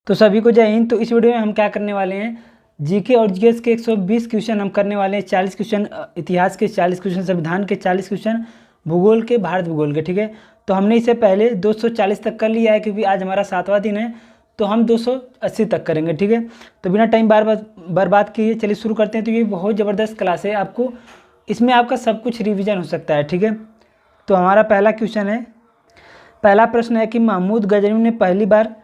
तो सभी को जय हिंद। तो इस वीडियो में हम क्या करने वाले हैं, जीके और जीएस के 120 क्वेश्चन हम करने वाले हैं। 40 क्वेश्चन इतिहास के, 40 क्वेश्चन संविधान के, 40 क्वेश्चन भूगोल के, भारत भूगोल के। ठीक है, तो हमने इसे पहले 240 तक कर लिया है क्योंकि आज हमारा 7वां दिन है, तो हम 280 तक करेंगे। ठीक है, तो बिना टाइम बर्बाद किए चलिए शुरू करते हैं। तो ये बहुत ज़बरदस्त क्लास है, आपको इसमें आपका सब कुछ रिविजन हो सकता है। ठीक है, तो हमारा पहला क्वेश्चन है, पहला प्रश्न है कि महमूद गजनवी ने पहली बार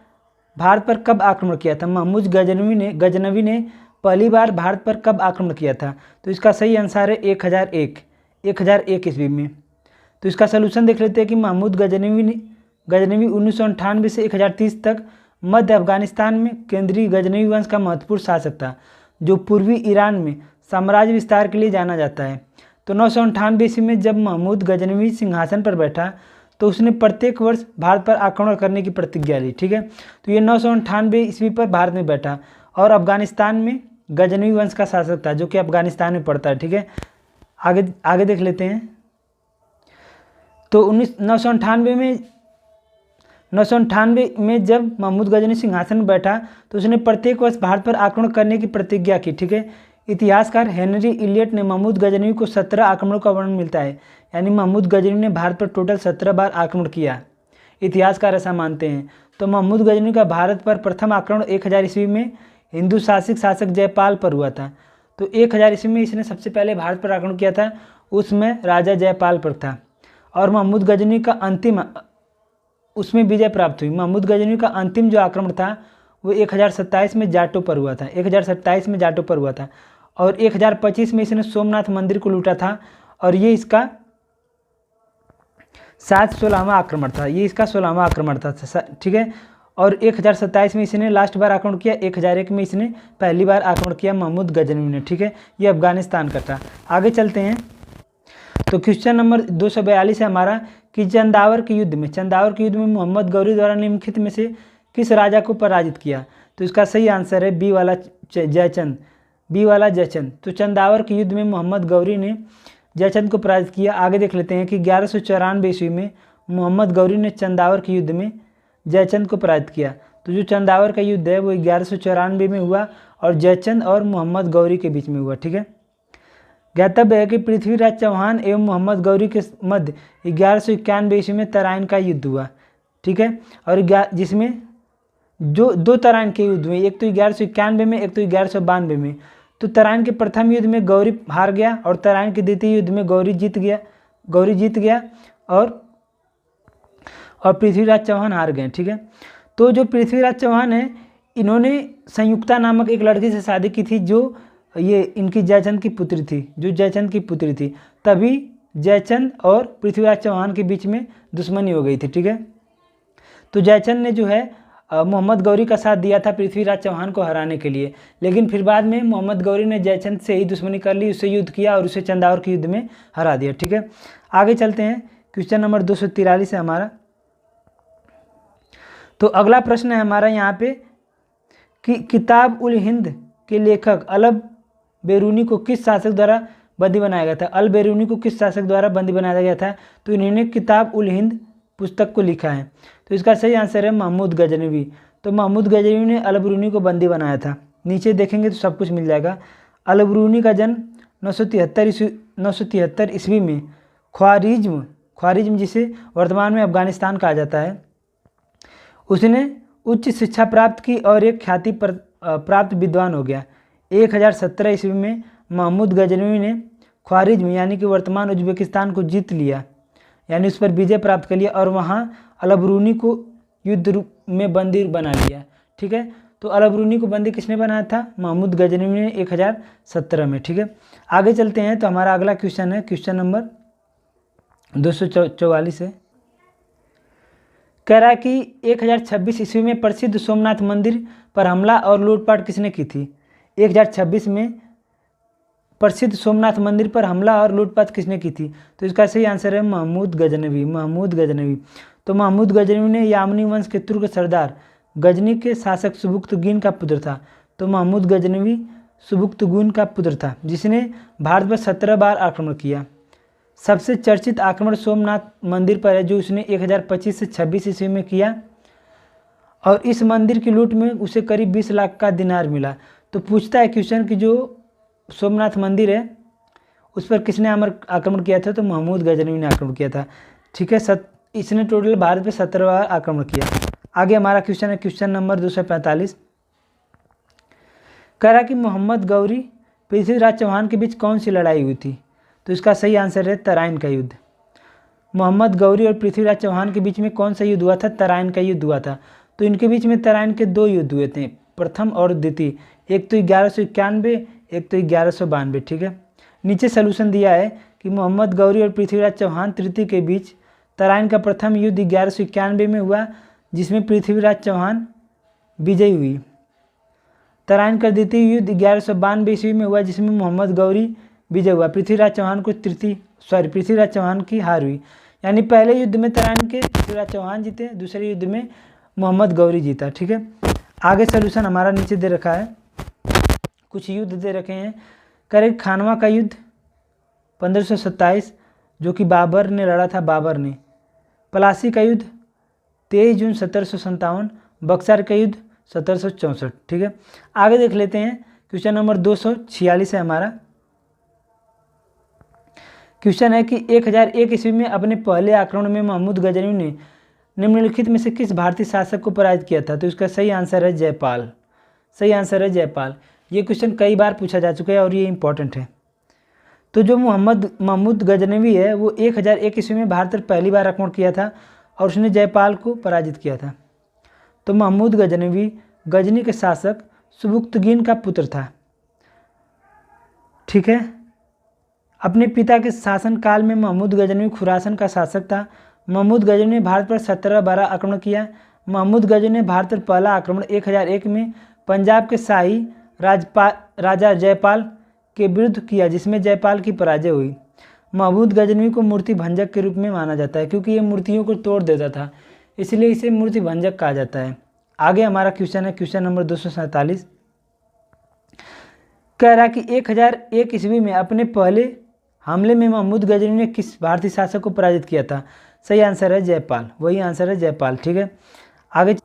भारत पर कब आक्रमण किया था। महमूद गजनवी ने पहली बार भारत पर कब आक्रमण किया था। तो इसका सही आंसर है 1001 ईस्वी में। तो इसका सलूशन देख लेते हैं कि महमूद गजनवी 1998 से 1030 तक मध्य अफगानिस्तान में केंद्रीय गजनवी वंश का महत्वपूर्ण शासक था, जो पूर्वी ईरान में साम्राज्य विस्तार के लिए जाना जाता है। तो 998 ईस्वी में जब महमूद गजनवी सिंहासन पर बैठा तो उसने प्रत्येक वर्ष भारत पर आक्रमण करने की प्रतिज्ञा ली। ठीक है, तो ये 998 ईस्वी पर भारत में बैठा और अफगानिस्तान में गजनवी वंश का शासक था, जो कि अफगानिस्तान में पड़ता है। ठीक है, आगे देख लेते हैं। तो 998 में जब महमूद गजनवी सिंहासन में बैठा तो उसने प्रत्येक वर्ष भारत पर आक्रमण करने की प्रतिज्ञा की। ठीक है, इतिहासकार हेनरी इलियट ने महमूद गजनवी को 17 आक्रमणों का वर्णन मिलता है, यानी महमूद गजनवी ने भारत पर टोटल 17 बार आक्रमण किया, इतिहासकार ऐसा मानते हैं। तो महमूद गजनवी का भारत पर प्रथम आक्रमण 1000 ईस्वी में हिंदू शासक जयपाल पर हुआ था। तो 1000 ईस्वी में इसने सबसे पहले भारत पर आक्रमण किया था, उसमें राजा जयपाल पर था। और महमूद गजनवी का अंतिम उसमें विजय प्राप्त हुई। महमूद गजनवी का अंतिम जो आक्रमण था वो 1027 में जाटों पर हुआ था, 1027 में जाटों पर हुआ था। और 1025 में इसने सोमनाथ मंदिर को लूटा था, और ये इसका 16वां आक्रमण था, ये इसका 16वां आक्रमण था। ठीक है, और 1027 में इसने लास्ट बार आक्रमण किया, 1001 में इसने पहली बार आक्रमण किया महमूद गजनवी ने। ठीक है, ये अफगानिस्तान का था। आगे चलते हैं। तो क्वेश्चन नंबर 242 है हमारा कि चंदावर के युद्ध में मोहम्मद गौरी द्वारा निम्नलिखित में से किस राजा को पराजित किया। तो इसका सही आंसर है बी वाला जयचंद। तो चंदावर के युद्ध में मोहम्मद गौरी ने जयचंद को पराजित किया। आगे देख लेते हैं कि 1194 ईस्वी में मोहम्मद गौरी ने चंदावर के युद्ध में जयचंद को पराजित किया। तो जो चंदावर का युद्ध है वो 1194 में हुआ और जयचंद और मोहम्मद गौरी के बीच में हुआ। ठीक है, ज्ञातव्य है कि पृथ्वीराज चौहान एवं मोहम्मद गौरी के मध्य 1191 ईस्वी में तराइन का युद्ध हुआ। ठीक है, और जिसमें जो 2 तराइन के युद्ध हुए, एक तो 1191 में, एक तो 1192 में। तो तराइन के प्रथम युद्ध में गौरी हार गया और तराइन के द्वितीय युद्ध में गौरी जीत गया और पृथ्वीराज चौहान हार गए। ठीक है, तो जो पृथ्वीराज चौहान है, इन्होंने संयुक्ता नामक एक लड़की से शादी की थी, जो ये इनकी जयचंद की पुत्री थी। तभी जयचंद और पृथ्वीराज चौहान के बीच में दुश्मनी हो गई थी। ठीक है, तो जयचंद ने जो है मोहम्मद गौरी का साथ दिया था पृथ्वीराज चौहान को हराने के लिए, लेकिन फिर बाद में मोहम्मद गौरी ने जयचंद से ही दुश्मनी कर ली, उससे युद्ध किया और उसे चंदावर के युद्ध में हरा दिया। ठीक है, आगे चलते हैं। क्वेश्चन नंबर 243 है हमारा। तो अगला प्रश्न है हमारा यहाँ पे कि किताब उल हिंद के लेखक अल बेरूनी को किस शासक द्वारा बंदी बनाया गया था। अल बेरूनी को किस शासक द्वारा बंदी बनाया गया था। तो इन्होंने किताब उल हिंद पुस्तक को लिखा है। तो इसका सही आंसर है महमूद गजनवी। तो महमूद गजनवी ने अल बेरूनी को बंदी बनाया था। नीचे देखेंगे तो सब कुछ मिल जाएगा। अल बेरूनी का जन्म 973 ईस्वी में ख्वारिज्म जिसे वर्तमान में अफगानिस्तान कहा जाता है, उसने उच्च शिक्षा प्राप्त की और एक ख्याति प्राप्त विद्वान हो गया। 1017 ईस्वी में महमूद गजनवी ने ख्वारिज्म यानी कि वर्तमान उज्बेकिस्तान को जीत लिया, यानी उस पर विजय प्राप्त कर लिया और वहाँ अल बेरूनी को युद्ध रूप में बंदी बना लिया। ठीक है, तो अल बेरूनी को बंदी किसने बनाया था, महमूद गजनवी ने 1017 में। ठीक है, आगे चलते हैं। तो हमारा अगला क्वेश्चन है क्वेश्चन नंबर 244 है। कह रहा है कि 1026 ईस्वी में प्रसिद्ध सोमनाथ मंदिर पर हमला और लूटपाट किसने की थी। 1026 में प्रसिद्ध सोमनाथ मंदिर पर हमला और लूटपाट किसने की थी। तो इसका सही आंसर है महमूद गजनवी। तो महमूद गजनवी ने यामनी वंश के तुर्क सरदार गजनी के शासक सुबुक्तगीन का पुत्र था। तो महमूद गजनवी सुबुक्तगीन का पुत्र था, जिसने भारत पर 17 बार आक्रमण किया। सबसे चर्चित आक्रमण सोमनाथ मंदिर पर है, जो उसने 1025 से 26 ईस्वी में किया। और इस मंदिर की लूट में उसे करीब 20 लाख का दिनार मिला। तो पूछता है क्वेश्चन कि जो सोमनाथ मंदिर है उस पर किसने आक्रमण किया था, तो महमूद गजनवी ने आक्रमण किया था। ठीक है, इसने टोटल भारत पे 17 बार आक्रमण किया। आगे हमारा क्वेश्चन है क्वेश्चन नंबर 245। कह रहा कि मोहम्मद गौरी पृथ्वीराज चौहान के बीच कौन सी लड़ाई हुई थी, तो इसका सही आंसर है तराइन का युद्ध। मोहम्मद गौरी और पृथ्वीराज चौहान के बीच में कौन सा युद्ध हुआ था, तराइन का युद्ध हुआ था। तो इनके बीच में तराइन के 2 युद्ध हुए थे, प्रथम और द्वितीय। एक तो 1191, एक तो 1192। ठीक है, नीचे सोल्यूशन दिया है कि मोहम्मद गौरी और पृथ्वीराज चौहान तृतीय के बीच तराइन का प्रथम युद्ध 1191 में हुआ, जिसमें पृथ्वीराज चौहान विजयी हुई। तराइन का द्वितीय युद्ध 1192 ईस्वी में हुआ, जिसमें मोहम्मद गौरी विजय हुआ। पृथ्वीराज चौहान की हार हुई। यानी पहले युद्ध में तराइन के पृथ्वीराज चौहान जीते, दूसरे युद्ध में मोहम्मद गौरी जीता। ठीक है, आगे सोल्यूशन हमारा नीचे दे रखा है, कुछ युद्ध दे रखे हैं। करें खानवा का युद्ध 1527 जो कि बाबर ने लड़ा था, बाबर ने। पलासी का युद्ध 23 जून 1757, बक्सर का युद्ध 1764। ठीक है, आगे देख लेते हैं क्वेश्चन नंबर 246 है हमारा। क्वेश्चन है कि 1001 ईस्वी में अपने पहले आक्रमण में महमूद गजनवी ने निम्नलिखित में से किस भारतीय शासक को पराजित किया था, तो इसका सही आंसर है जयपाल। सही आंसर है जयपाल। ये क्वेश्चन कई बार पूछा जा चुका है और ये इंपॉर्टेंट है। तो जो महमूद गजनवी है वो 1001 ईस्वी में भारत पर पहली बार आक्रमण किया था और उसने जयपाल को पराजित किया था। तो महमूद गजनवी गजनी के शासक सुबुक्तगीन का पुत्र था। ठीक है, अपने पिता के शासनकाल में महमूद गजनवी खुरासन का शासक था। महमूद गजनवी ने भारत पर 17 बार आक्रमण किया। महमूद गजनवी ने भारत पर पहला आक्रमण 1001 में पंजाब के शाही राजा जयपाल के विरुद्ध किया, जिसमें जयपाल की पराजय हुई। महमूद गजनवी को मूर्ति भंजक के रूप में माना जाता है, क्योंकि ये मूर्तियों को तोड़ देता था, इसलिए इसे मूर्ति भंजक कहा जाता है। आगे हमारा क्वेश्चन है क्वेश्चन नंबर 247। कह रहा कि 1001 ईस्वी में अपने पहले हमले में महमूद गजनवी ने किस भारतीय शासक को पराजित किया था, सही आंसर है जयपाल। वही आंसर है जयपाल। ठीक है, आगे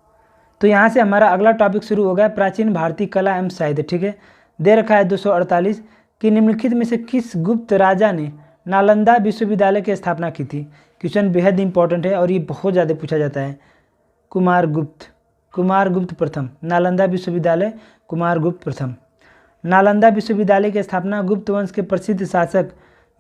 तो यहाँ से हमारा अगला टॉपिक शुरू हो गया, प्राचीन भारतीय कला एवं साहित्य। ठीक है, दे रखा है 248 कि निम्नलिखित में से किस गुप्त राजा ने नालंदा विश्वविद्यालय की स्थापना की थी। क्वेश्चन बेहद इंपॉर्टेंट है और ये बहुत ज़्यादा पूछा जाता है। कुमारगुप्त प्रथम, नालंदा विश्वविद्यालय कुमारगुप्त प्रथम। नालंदा विश्वविद्यालय की स्थापना गुप्त वंश के प्रसिद्ध शासक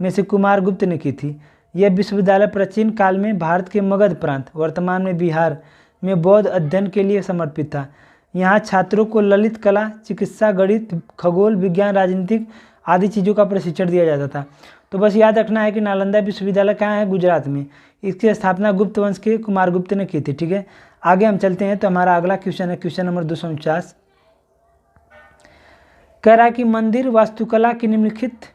में से कुमारगुप्त ने की थी। यह विश्वविद्यालय प्राचीन काल में भारत के मगध प्रांत, वर्तमान में बिहार में बौद्ध अध्ययन के लिए समर्पित था। यहाँ छात्रों को ललित कला, चिकित्सा, गणित, खगोल विज्ञान, राजनीतिक आदि चीज़ों का प्रशिक्षण दिया जाता था। तो बस याद रखना है कि नालंदा विश्वविद्यालय कहाँ है, गुजरात में। इसकी स्थापना गुप्त वंश के कुमारगुप्त ने की थी। ठीक है, आगे हम चलते हैं। तो हमारा अगला क्वेश्चन है क्वेश्चन नंबर 249। कह रहा है कि मंदिर वास्तुकला की निम्नलिखित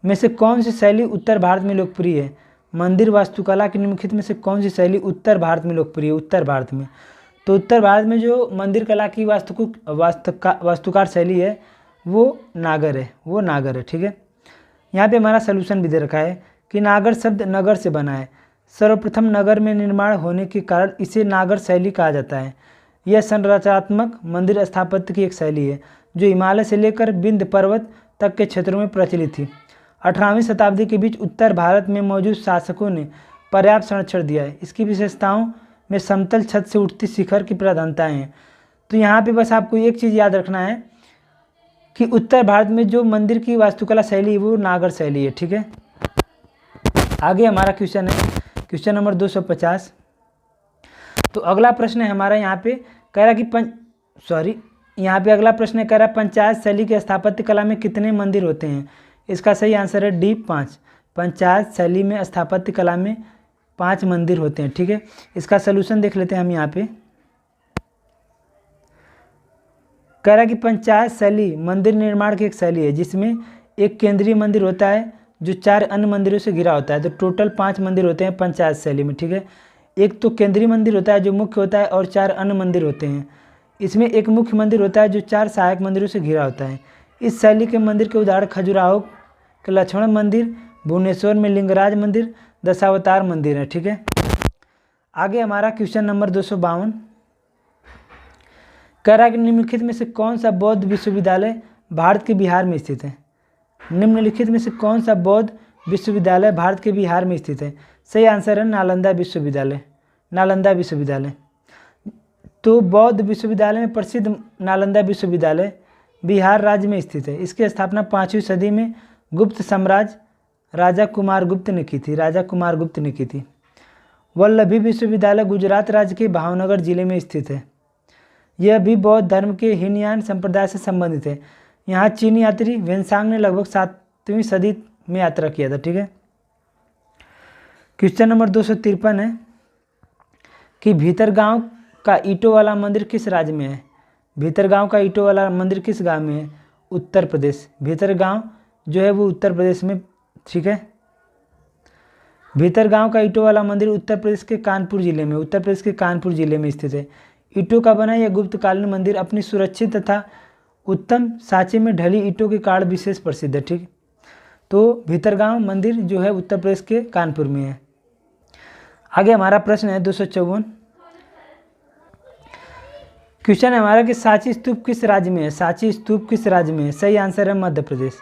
में से कौन सी शैली उत्तर भारत में लोकप्रिय है। मंदिर वास्तुकला की निम्नलिखित में से कौन सी शैली उत्तर भारत में लोकप्रिय है। उत्तर भारत में, तो उत्तर भारत में जो मंदिर कला की वास्तुकार शैली है वो नागर है। ठीक है, यहाँ पे हमारा सलूशन भी दे रखा है कि नागर शब्द नगर से बना है। सर्वप्रथम नगर में निर्माण होने के कारण इसे नागर शैली कहा जाता है। यह संरचनात्मक मंदिर स्थापत्य की एक शैली है जो हिमालय से लेकर विंध्य पर्वत तक के क्षेत्रों में प्रचलित थी। 18वीं शताब्दी के बीच उत्तर भारत में मौजूद शासकों ने पर्याप्त संरक्षण दिया है। इसकी विशेषताओं में समतल छत से उठती शिखर की प्रधानताएं हैं। तो यहाँ पे बस आपको एक चीज़ याद रखना है कि उत्तर भारत में जो मंदिर की वास्तुकला शैली है वो नागर शैली है। ठीक है, आगे हमारा क्वेश्चन है क्वेश्चन नंबर 250। तो अगला प्रश्न है हमारा यहाँ पे कह रहा कि यहाँ पे अगला प्रश्न है कह रहा पंचायत शैली के स्थापत्य कला में कितने मंदिर होते हैं। इसका सही आंसर है डी 5। पंचायत शैली में स्थापत्य कला में 5 मंदिर होते हैं। ठीक है, इसका सलूशन देख लेते हैं हम यहाँ पे। कह रहा कि पंचायत शैली मंदिर निर्माण की एक शैली है जिसमें एक केंद्रीय मंदिर होता है जो 4 अन्य मंदिरों से घिरा होता है। तो टोटल 5 मंदिर होते हैं पंचायत शैली में। ठीक है, एक तो केंद्रीय मंदिर होता है जो मुख्य होता है और 4 अन्य मंदिर होते हैं। इसमें एक मुख्य मंदिर होता है जो 4 सहायक मंदिरों से घिरा होता है। इस शैली के मंदिर के उदाहरण खजुराहो के लक्ष्मण मंदिर, भुवनेश्वर में लिंगराज मंदिर, दशावतार मंदिर है। ठीक है, आगे हमारा क्वेश्चन नंबर 252। कह रहा है कि निम्नलिखित में से कौन सा बौद्ध विश्वविद्यालय भारत के बिहार में स्थित है। निम्नलिखित में से कौन सा बौद्ध विश्वविद्यालय भारत के बिहार में स्थित है। सही आंसर है नालंदा विश्वविद्यालय। नालंदा विश्वविद्यालय। तो बौद्ध विश्वविद्यालय में प्रसिद्ध नालंदा विश्वविद्यालय बिहार राज्य में स्थित है। इसकी स्थापना 5वीं सदी में गुप्त साम्राज्य राजा कुमार गुप्त ने की थी। राजा कुमार गुप्त ने की थी। वल्लभी विश्वविद्यालय गुजरात राज्य के भावनगर जिले में स्थित है। यह भी बौद्ध धर्म के हीनयान संप्रदाय से संबंधित है। यहाँ चीनी यात्री वेनसांग ने लगभग 7वीं सदी में यात्रा किया था। ठीक है। क्वेश्चन नंबर 253 है कि भीतरगांव का ईंटों वाला मंदिर किस राज्य में है। भीतरगांव का ईंटों वाला मंदिर किस गांव में है। उत्तर प्रदेश। भीतरगांव जो है वो उत्तर प्रदेश में। ठीक है। भीतरगांव का ईंटों वाला मंदिर उत्तर प्रदेश के कानपुर जिले में, उत्तर प्रदेश के कानपुर जिले में स्थित है। ईंटों का बना यह गुप्तकालीन मंदिर अपनी सुरक्षित तथा उत्तम सांचे में ढली ईंटों के कारण विशेष प्रसिद्ध है। ठीक। तो भीतरगांव मंदिर जो है उत्तर प्रदेश के कानपुर में है। आगे हमारा प्रश्न है 254। क्वेश्चन है हमारा कि सांची स्तूप किस राज्य में है। सांची स्तूप किस राज्य में है। सही आंसर है मध्य प्रदेश।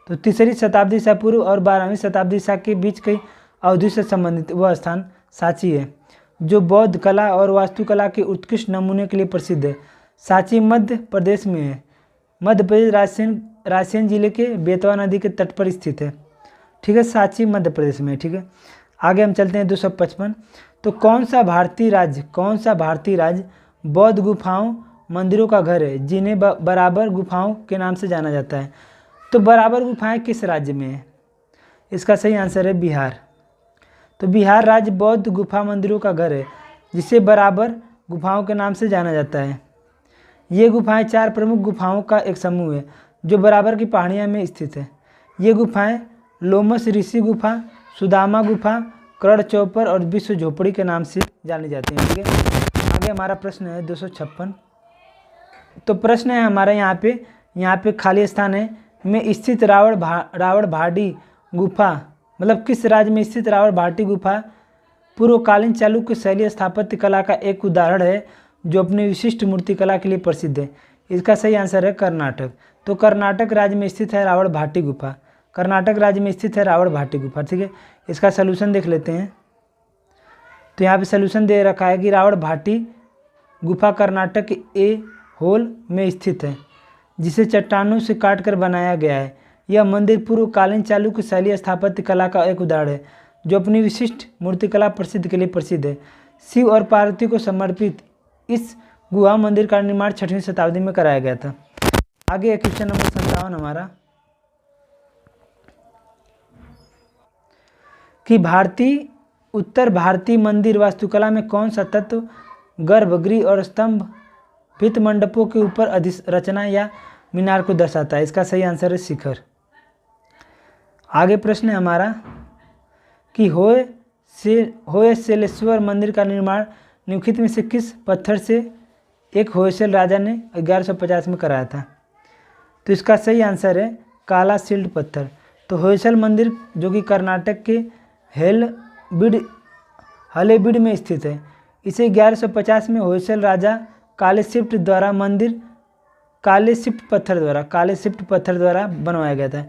तो 3री शताब्दी ईसा पूर्व और 12वीं शताब्दी ईसा के बीच कई अवधि से संबंधित वह स्थान सांची है, जो बौद्ध कला और वास्तुकला के उत्कृष्ट नमूने के लिए प्रसिद्ध है। सांची मध्य प्रदेश में है। मध्य प्रदेश रायसेन जिले के बेतवा नदी के तट पर स्थित है। ठीक है। सांची मध्य प्रदेश में। ठीक है। आगे हम चलते हैं 255। तो कौन सा भारतीय राज्य बौद्ध गुफाओं मंदिरों का घर है जिन्हें बराबर गुफाओं के नाम से जाना जाता है। तो बराबर गुफाएं किस राज्य में है। इसका सही आंसर है बिहार। तो बिहार राज्य बौद्ध गुफा मंदिरों का घर है जिसे बराबर गुफाओं के नाम से जाना जाता है। ये गुफाएं 4 प्रमुख गुफाओं का एक समूह है जो बराबर की पहाड़ियाँ में स्थित है। ये गुफाएं लोमस ऋषि गुफा, सुदामा गुफा, कर्ण चौपर और विश्व झोपड़ी के नाम से जानी जाती हैं। ठीक है। आगे हमारा प्रश्न है 256। तो प्रश्न है हमारा यहाँ पे खाली स्थान है में स्थित रावण भाटी गुफा, मतलब किस राज्य में स्थित रावण भाटी गुफा पूर्वकालीन चालुक्य शैली स्थापत्य कला का एक उदाहरण है जो अपनी विशिष्ट मूर्तिकला के लिए प्रसिद्ध है। इसका सही आंसर है कर्नाटक। तो कर्नाटक राज्य में स्थित है रावण भाटी गुफा। कर्नाटक राज्य में स्थित है रावण भाटी गुफा। ठीक है। इसका सलूशन देख लेते हैं। तो यहाँ पे सलूशन दे रखा है कि रावण भाटी गुफा कर्नाटक के ऐहोल में स्थित है जिसे चट्टानों से काटकर बनाया गया है। यह मंदिर पूर्वकालीन चालुक्य शैली स्थापत्य कला का एक उदाहरण है जो अपनी विशिष्ट मूर्तिकला प्रसिद्ध के लिए प्रसिद्ध है। शिव और पार्वती को समर्पित इस गुहा मंदिर का निर्माण 6वीं शताब्दी में कराया गया था। आगे क्वेश्चन नंबर 57 हमारा कि उत्तर भारतीय मंदिर वास्तुकला में कौन सा तत्व गर्भगृह और स्तंभ भित्त मंडपों के ऊपर अधिरचना या मीनार को दर्शाता है। इसका सही आंसर है शिखर। आगे प्रश्न है हमारा कि होयसलेश्वर मंदिर का निर्माण निम्नलिखित में से किस पत्थर से एक होयसल राजा ने 1150 में कराया था। तो इसका सही आंसर है काला सिल्ड पत्थर। तो होयसल मंदिर जो कि कर्नाटक के हलेबीड में स्थित है, इसे 1150 में होयसल राजा काले सिफ्ट पत्थर द्वारा बनवाया गया था।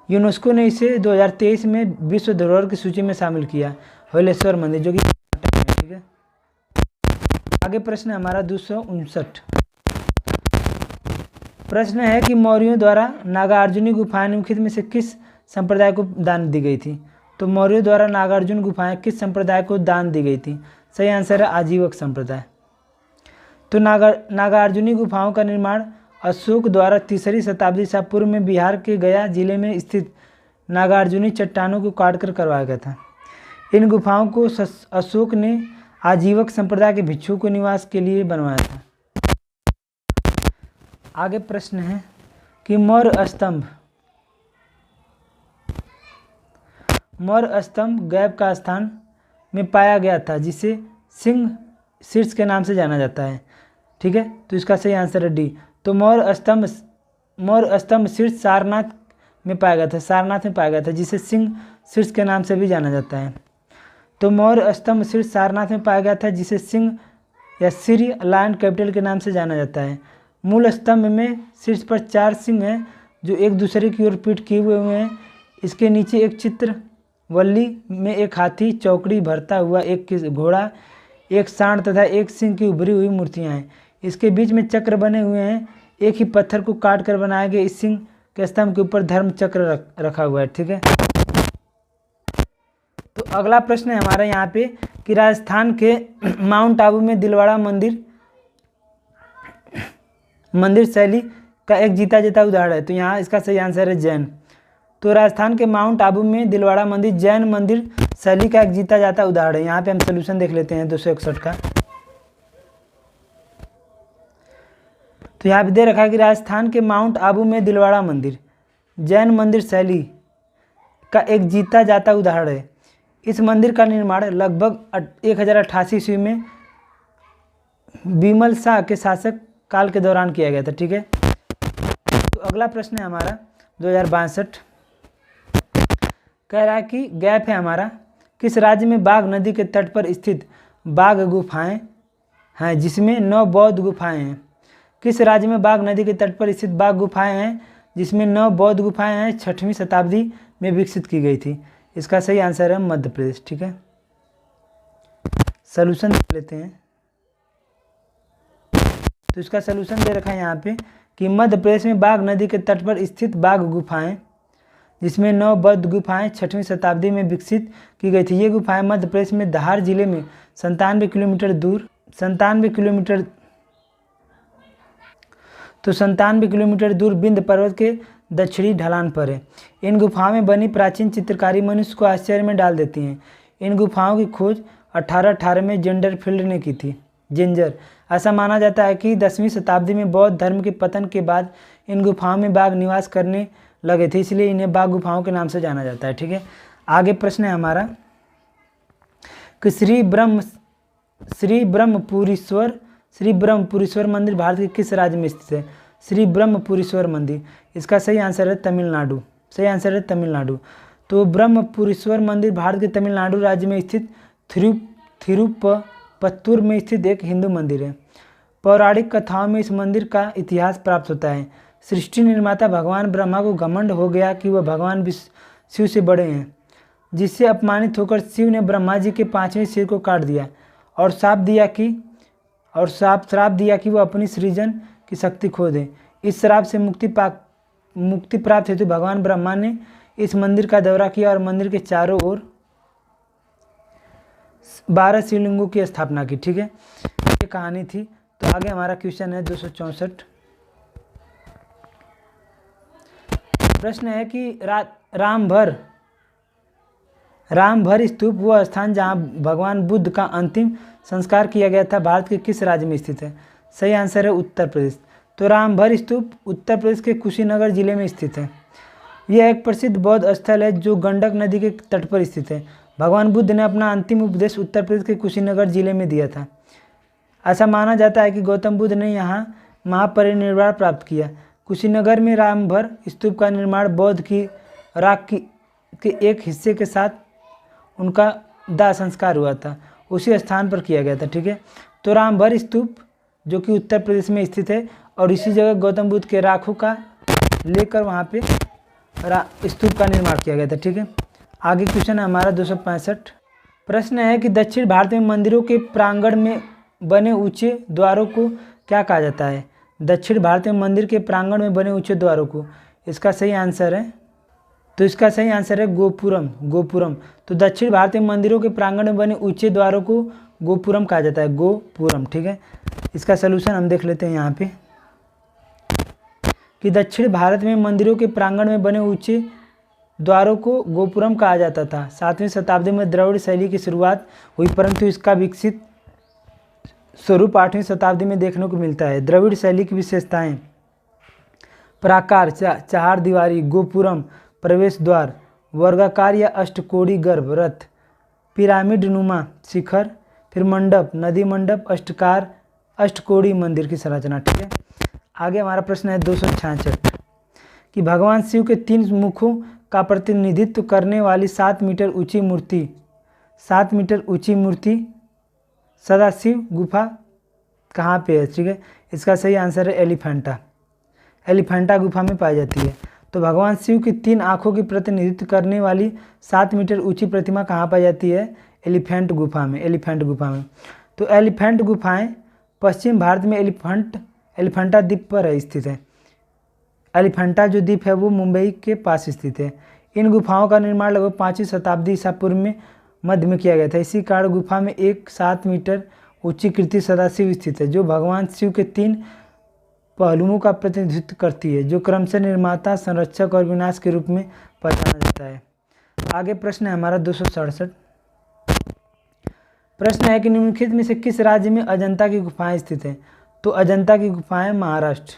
यूनेस्को ने इसे 2023 में विश्व धरोहर की सूची में शामिल किया। होयलेश्वर मंदिर जो कि कर्नाटक में। ठीक है। आगे प्रश्न है हमारा 259। प्रश्न है कि मौर्यों द्वारा नागार्जुनी गुफाएं निम्नलिखित में से किस संप्रदाय को दान दी गई थी। तो मौर्यों द्वारा नागार्जुन गुफाएं किस संप्रदाय को दान दी गई थी। सही आंसर है आजीवक संप्रदाय। तो नागार्जुनी गुफाओं का निर्माण अशोक द्वारा 3री शताब्दी ईसा पूर्व में बिहार के गया जिले में स्थित नागार्जुनी चट्टानों को काटकर करवाया गया था। इन गुफाओं को अशोक ने आजीवक संप्रदाय के भिक्षुओं को निवास के लिए बनवाया था। आगे प्रश्न है कि मौर्य स्तंभ गैब का स्थान में पाया गया था जिसे सिंह शीर्ष के नाम से जाना जाता है। ठीक है। तो इसका सही आंसर है डी। तो मौर्य स्तंभ शीर्ष सारनाथ में पाया गया था जिसे सिंह शीर्ष के नाम से भी जाना जाता है। तो मौर्य स्तंभ शीर्ष सारनाथ में पाया गया था जिसे सिंह या सीरी लायन कैपिटल के नाम से जाना जाता है। मूल स्तंभ में शीर्ष पर 4 सिंह हैं जो एक दूसरे की ओर पीठ किए हुए हैं। इसके नीचे एक चित्रवल्ली में एक हाथी, चौकड़ी भरता हुआ एक घोड़ा, एक सांड तथा एक सिंह की उभरी हुई मूर्तियां हैं। इसके बीच में चक्र बने हुए हैं। एक ही पत्थर को काट कर बनाए गए इस सिंह के स्तंभ के ऊपर धर्म चक्र रखा हुआ है। ठीक है, तो अगला प्रश्न है हमारा यहाँ पे कि राजस्थान के माउंट आबू में दिलवाड़ा मंदिर शैली का एक जीता जाता उदाहरण है। तो यहाँ इसका सही आंसर है जैन। तो राजस्थान के माउंट आबू में दिलवाड़ा मंदिर जैन मंदिर शैली का एक जीता जाता उदाहरण है। यहाँ पे हम सोल्यूशन देख लेते हैं 261 का। तो यहाँ पे दे रखा है कि राजस्थान के माउंट आबू में दिलवाड़ा मंदिर जैन मंदिर शैली का एक जीता जाता उदाहरण है। इस मंदिर का निर्माण लगभग 1088 ईस्वी में बिमल शाह के शासक काल के दौरान किया गया था। ठीक है, तो अगला प्रश्न है हमारा 2062, कह रहा है कि गैप है हमारा, किस राज्य में बाघ नदी के तट पर स्थित बाघ गुफाएं हैं जिसमें 9 बौद्ध गुफाएं हैं। किस राज्य में बाघ नदी के तट पर स्थित बाघ गुफाएं हैं जिसमें 9 बौद्ध गुफाएं हैं, 6वीं शताब्दी में विकसित की गई थी। इसका सही आंसर है मध्य प्रदेश। ठीक है, सॉल्यूशन देख लेते हैं। तो इसका सॉल्यूशन दे रखा है यहाँ पे कि मध्य प्रदेश में बाघ नदी के तट पर स्थित बाघ गुफाएं जिसमें 9 बौद्ध गुफाएं 6वीं शताब्दी में विकसित की गई थी। ये गुफाएं मध्य प्रदेश में धार जिले में 97 किलोमीटर दूर विंध्य पर्वत के दक्षिणी ढलान पर है। इन गुफाओं में बनी प्राचीन चित्रकारी मनुष्य को आश्चर्य में डाल देती हैं। इन गुफाओं की खोज 1818 में जेंडरफील्ड ने की थी। ऐसा माना जाता है कि 10वीं शताब्दी में बौद्ध धर्म के पतन के बाद इन गुफाओं में बाघ निवास करने लगे थे, इसलिए इन्हें बाघ गुफाओं के नाम से जाना जाता है। ठीक है, आगे प्रश्न है हमारा कि श्री ब्रह्मपुरीश्वर मंदिर भारत के किस राज्य में स्थित है। श्री ब्रह्मपुरीश्वर मंदिर, इसका सही आंसर है तमिलनाडु। सही आंसर है तमिलनाडु। तो ब्रह्मपुरीश्वर मंदिर भारत के तमिलनाडु राज्य में स्थित थिरुपत्तूर में स्थित एक हिंदू मंदिर है। पौराणिक कथाओं में इस मंदिर का इतिहास प्राप्त होता है। सृष्टि निर्माता भगवान ब्रह्मा को घमंड हो गया कि वह भगवान शिव से बड़े हैं, जिससे अपमानित होकर शिव ने ब्रह्मा जी के 5वें सिर को काट दिया और श्राप दिया कि वह अपनी सृजन की शक्ति खो दे। इस श्राप से मुक्ति प्राप्त हेतु भगवान ब्रह्मा ने इस मंदिर का दौरा किया और मंदिर के चारों ओर 12 शिवलिंगों की स्थापना की। ठीक है, ये कहानी थी। तो आगे हमारा क्वेश्चन है 264। प्रश्न है कि रामभर स्तूप वह स्थान जहां भगवान बुद्ध का अंतिम संस्कार किया गया था भारत के किस राज्य में स्थित है। सही आंसर है उत्तर प्रदेश। तो रामभर स्तूप उत्तर प्रदेश के कुशीनगर जिले में स्थित है। यह एक प्रसिद्ध बौद्ध स्थल है जो गंडक नदी के तट पर स्थित है। भगवान बुद्ध ने अपना अंतिम उपदेश उत्तर प्रदेश के कुशीनगर जिले में दिया था। ऐसा माना जाता है कि गौतम बुद्ध ने यहाँ महापरिनिर्वाण प्राप्त किया। कुशीनगर में रामभर स्तूप का निर्माण बौद्ध की राख के एक हिस्से के साथ उनका दाह संस्कार हुआ था, उसी स्थान पर किया गया था। ठीक है, तो रामभर स्तूप जो कि उत्तर प्रदेश में स्थित है और इसी जगह गौतम बुद्ध के राखों का लेकर वहाँ पे स्तूप का निर्माण किया गया था। ठीक है, आगे क्वेश्चन है हमारा 265। प्रश्न है कि दक्षिण भारत में मंदिरों के प्रांगण में बने ऊंचे द्वारों को क्या कहा जाता है। दक्षिण भारत में मंदिर के प्रांगण में बने ऊंचे द्वारों को, इसका सही आंसर है, तो इसका सही आंसर है गोपुरम। तो दक्षिण भारत में मंदिरों के प्रांगण में बने ऊंचे द्वारों को गोपुरम कहा जाता है, गोपुरम। ठीक है, इसका सलूशन हम देख लेते हैं यहाँ पे कि दक्षिण भारत में मंदिरों के प्रांगण में बने ऊंचे द्वारों को गोपुरम कहा जाता था। 7वीं शताब्दी में द्रविड़ शैली की शुरुआत हुई, परंतु इसका विकसित स्वरूप 8वीं शताब्दी में देखने को मिलता है। द्रविड़ शैली की विशेषताएं प्राकार, चार दीवारी, गोपुरम, प्रवेश द्वार, वर्गाकार या अष्टकोणीय गर्भ, रथ, पिरामिड नुमा शिखर, फिर मंडप, नदी मंडप, अष्टकोणीय मंदिर की संरचना। ठीक है, आगे हमारा प्रश्न है 266 कि भगवान शिव के 3 मुखों का प्रतिनिधित्व करने वाली 7 मीटर ऊंची मूर्ति सदाशिव गुफा कहाँ पे है, ठीक है। इसका सही आंसर है एलिफेंटा। एलिफेंटा गुफा में पाई जाती है। तो भगवान शिव की 3 आँखों की प्रतिनिधित्व करने वाली 7 मीटर ऊंची प्रतिमा कहाँ पाई जाती है? एलिफेंट गुफा में, एलिफेंट गुफा में। तो एलिफेंट गुफाएं पश्चिम भारत में एलिफेंटा द्वीप पर स्थित है। एलिफेंटा जो द्वीप है वो मुंबई के पास स्थित है। इन गुफाओं का निर्माण लगभग 5वीं शताब्दी ईसा पूर्व में मध्य में किया गया था। इसी कारण गुफा में एक 7 मीटर ऊंची कृति सदाशिव स्थित है, जो भगवान शिव के 3 पहलुओं का प्रतिनिधित्व करती है, जो क्रमशः निर्माता, संरक्षक और विनाश के रूप में पहचाना जाता है। आगे प्रश्न है हमारा 267। प्रश्न है कि निम्नलिखित में से किस राज्य में अजंता की गुफाएं स्थित हैं? तो अजंता की गुफाएं महाराष्ट्र।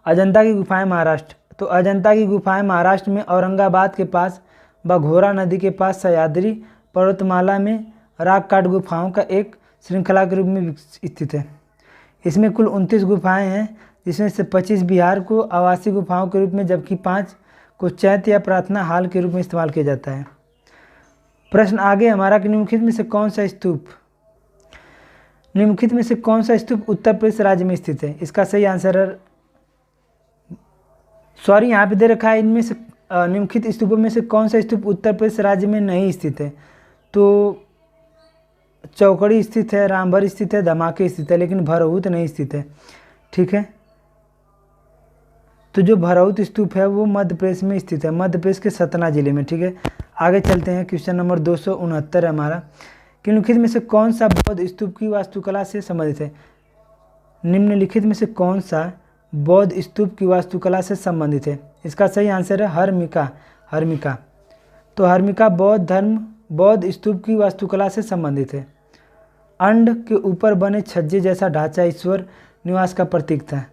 अजंता की गुफाएं महाराष्ट्र। तो अजंता की गुफाएं महाराष्ट्र में औरंगाबाद के पास बघोरा नदी के पास सह्याद्री पर्वतमाला में राक काट गुफाओं का एक श्रृंखला के रूप में स्थित है। इसमें कुल 29 गुफाएं हैं, जिसमें से 25 बिहार को आवासीय गुफाओं के रूप में, जबकि 5 को चैत्य या प्रार्थना हाल के रूप में इस्तेमाल किया जाता है। प्रश्न आगे हमारा कि निम्नलिखित में से कौन सा स्तूप उत्तर प्रदेश राज्य में स्थित है? इसका सही आंसर है, सॉरी यहाँ पे दे रखा है इनमें से निम्नलिखित स्तूपों में से कौन सा स्तूप उत्तर प्रदेश राज्य में नहीं स्थित है? तो चौकड़ी स्थित है, रामभर स्थित है, धमाके स्थित है, लेकिन भरहुत नहीं स्थित है, ठीक है। तो जो भरहुत स्तूप है वो मध्य प्रदेश में स्थित है, मध्य प्रदेश के सतना जिले में, ठीक है। आगे चलते हैं, क्वेश्चन नंबर 269 है हमारा। निम्नलिखित में से कौन सा बौद्ध स्तूप की वास्तुकला से संबंधित है? निम्नलिखित में से कौन सा बौद्ध स्तूप की वास्तुकला से संबंधित है? इसका सही आंसर है हर्मिका। तो हर्मिका बौद्ध स्तूप की वास्तुकला से संबंधित है। अंड के ऊपर बने छज्जे जैसा ढांचा ईश्वर निवास का प्रतीक था,